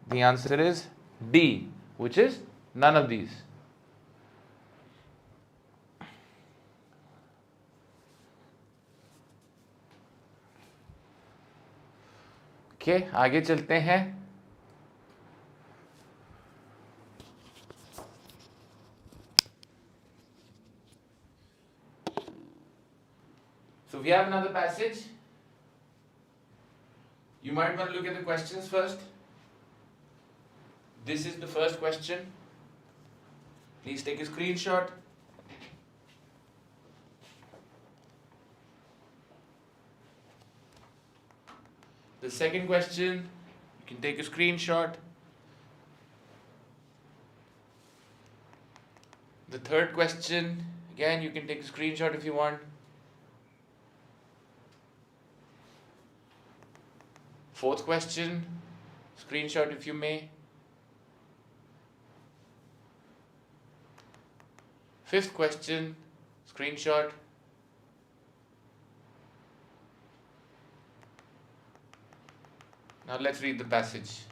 The answer is D, which is none of these. Okay, आगे चलते हैं. So we have another passage. You might want to look at the questions first. This is the first question. Please take a screenshot. The second question, you can take a screenshot. The third question, again, you can take a screenshot if you want. Fourth question, screenshot if you may. Fifth question, screenshot. Now let's read the passage.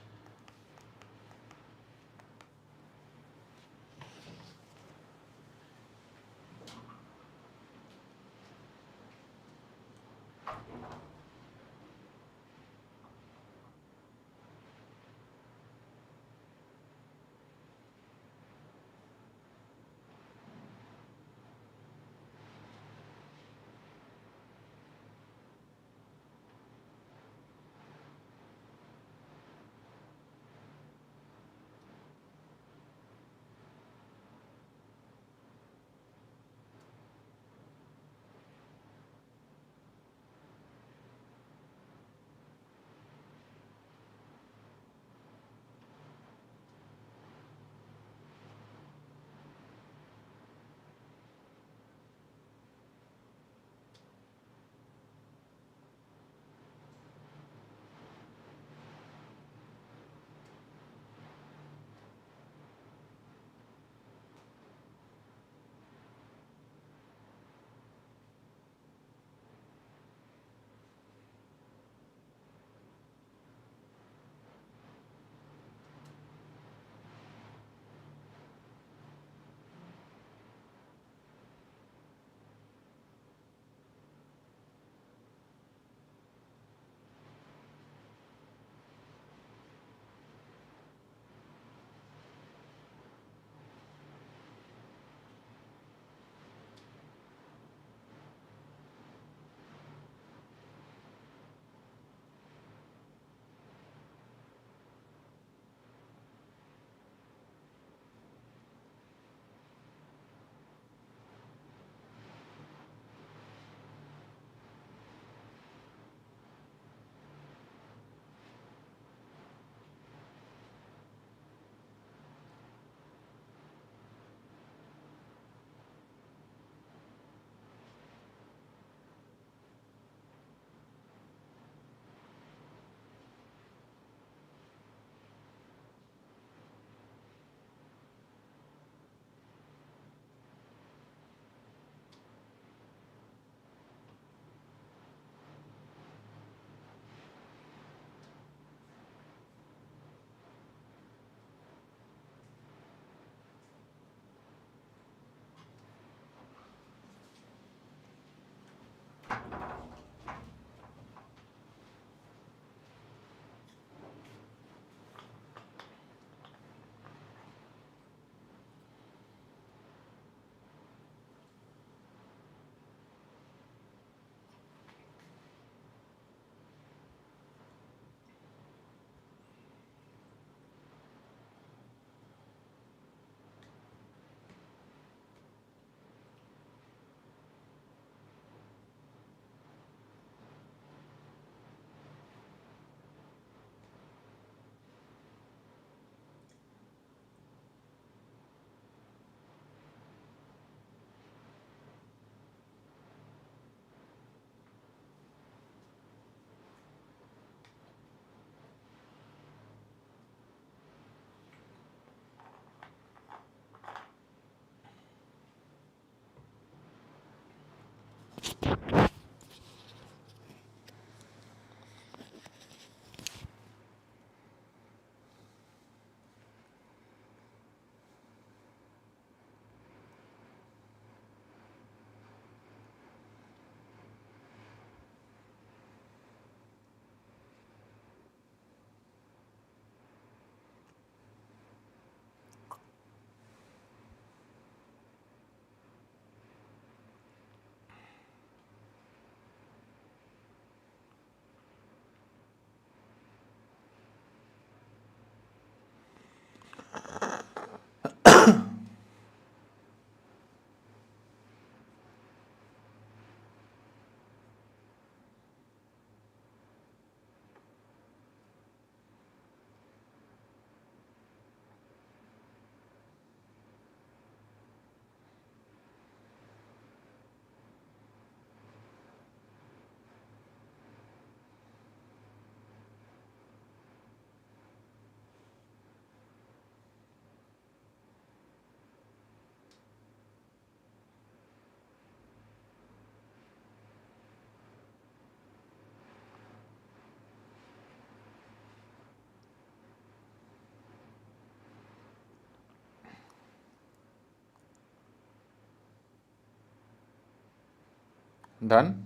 Done?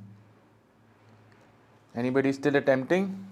Anybody still attempting?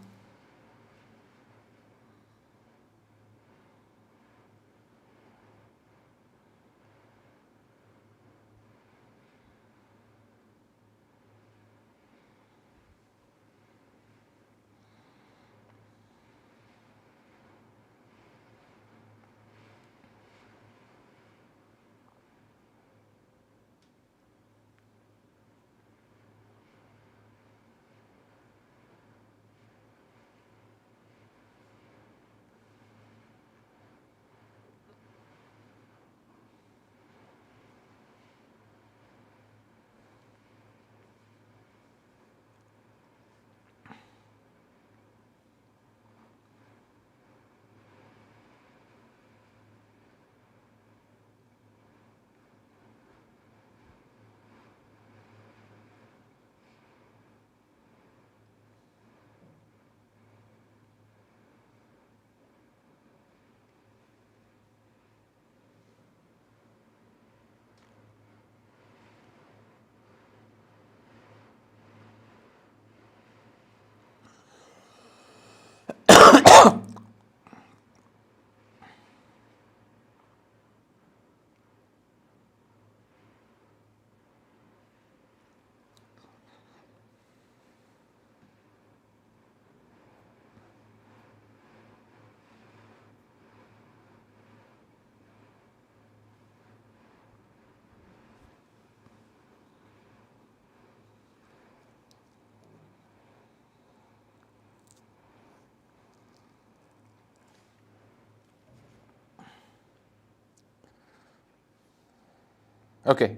Okay,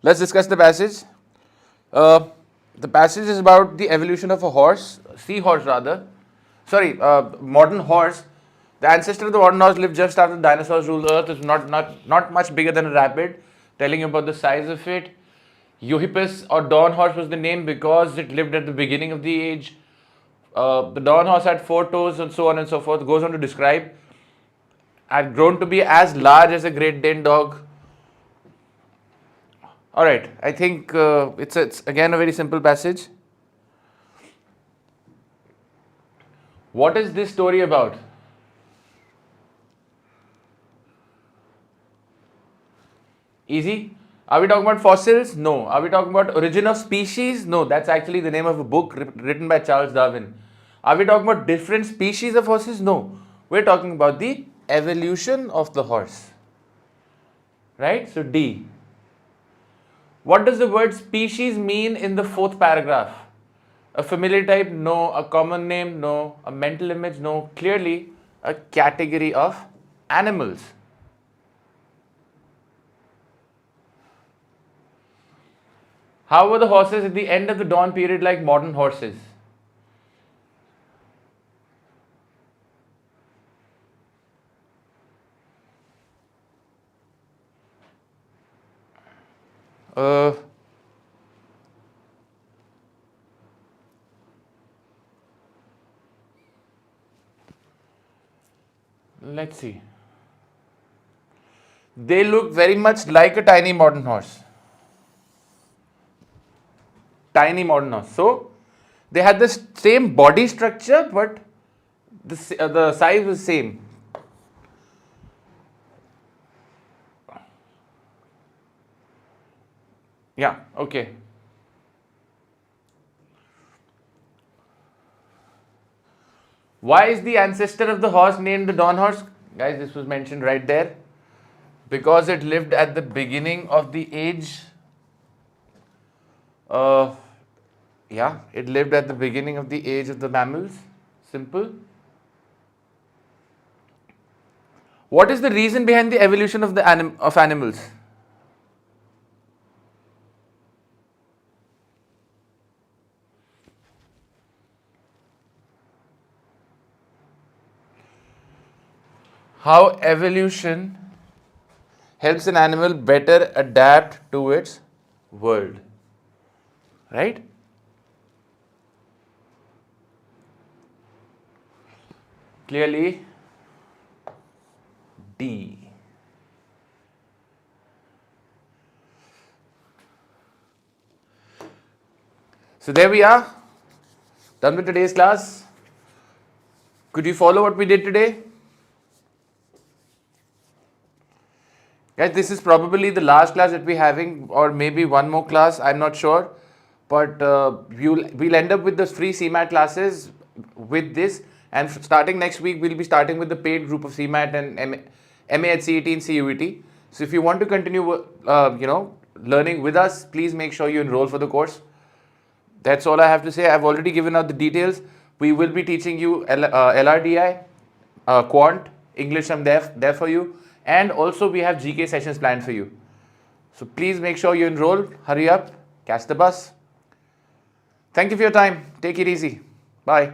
let's discuss the passage. Uh, the passage is about the evolution of a horse, seahorse rather. Sorry, modern horse. The ancestor of the modern horse lived just after the dinosaurs ruled the earth. It's not much bigger than a rabbit. Telling you about the size of it. Eohippus or dawn horse was the name because it lived at the beginning of the age. The dawn horse had 4 toes and so on and so forth. Goes on to describe had grown to be as large as a Great Dane dog. All right, I think it's again a very simple passage. What is this story about? Easy. Are we talking about fossils? No. Are we talking about origin of species? No, that's actually the name of a book written by Charles Darwin. Are we talking about different species of horses? No. We're talking about the evolution of the horse. Right? So D. What does the word species mean in the fourth paragraph? A familiar type? No. A common name? No. A mental image? No. Clearly a category of animals. How were the horses at the end of the dawn period like modern horses? Uh, let's see. They look very much like a tiny modern horse. Tiny modern horse. So they had the same body structure, but the size was same. Yeah, okay. Why is the ancestor of the horse named the dawn horse? Guys, this was mentioned right there. Because it lived at the beginning of the age. Yeah, it lived at the beginning of the age of the mammals. Simple. What is the reason behind the evolution of the animals? How evolution helps an animal better adapt to its world. Right? Clearly, D. So there we are, done with today's class. Could you follow what we did today? Guys, this is probably the last class that we're having, or maybe one more class, I'm not sure. But we'll end up with the free CMAT classes with this. And starting next week, we'll be starting with the paid group of CMAT and MAH-CET and CUET. So if you want to continue, learning with us, please make sure you enroll for the course. That's all I have to say. I've already given out the details. We will be teaching you LRDI, Quant, English I'm there for you. And also we have GK sessions planned for you. So please make sure you enroll. Hurry up. Catch the bus. Thank you for your time. Take it easy. Bye.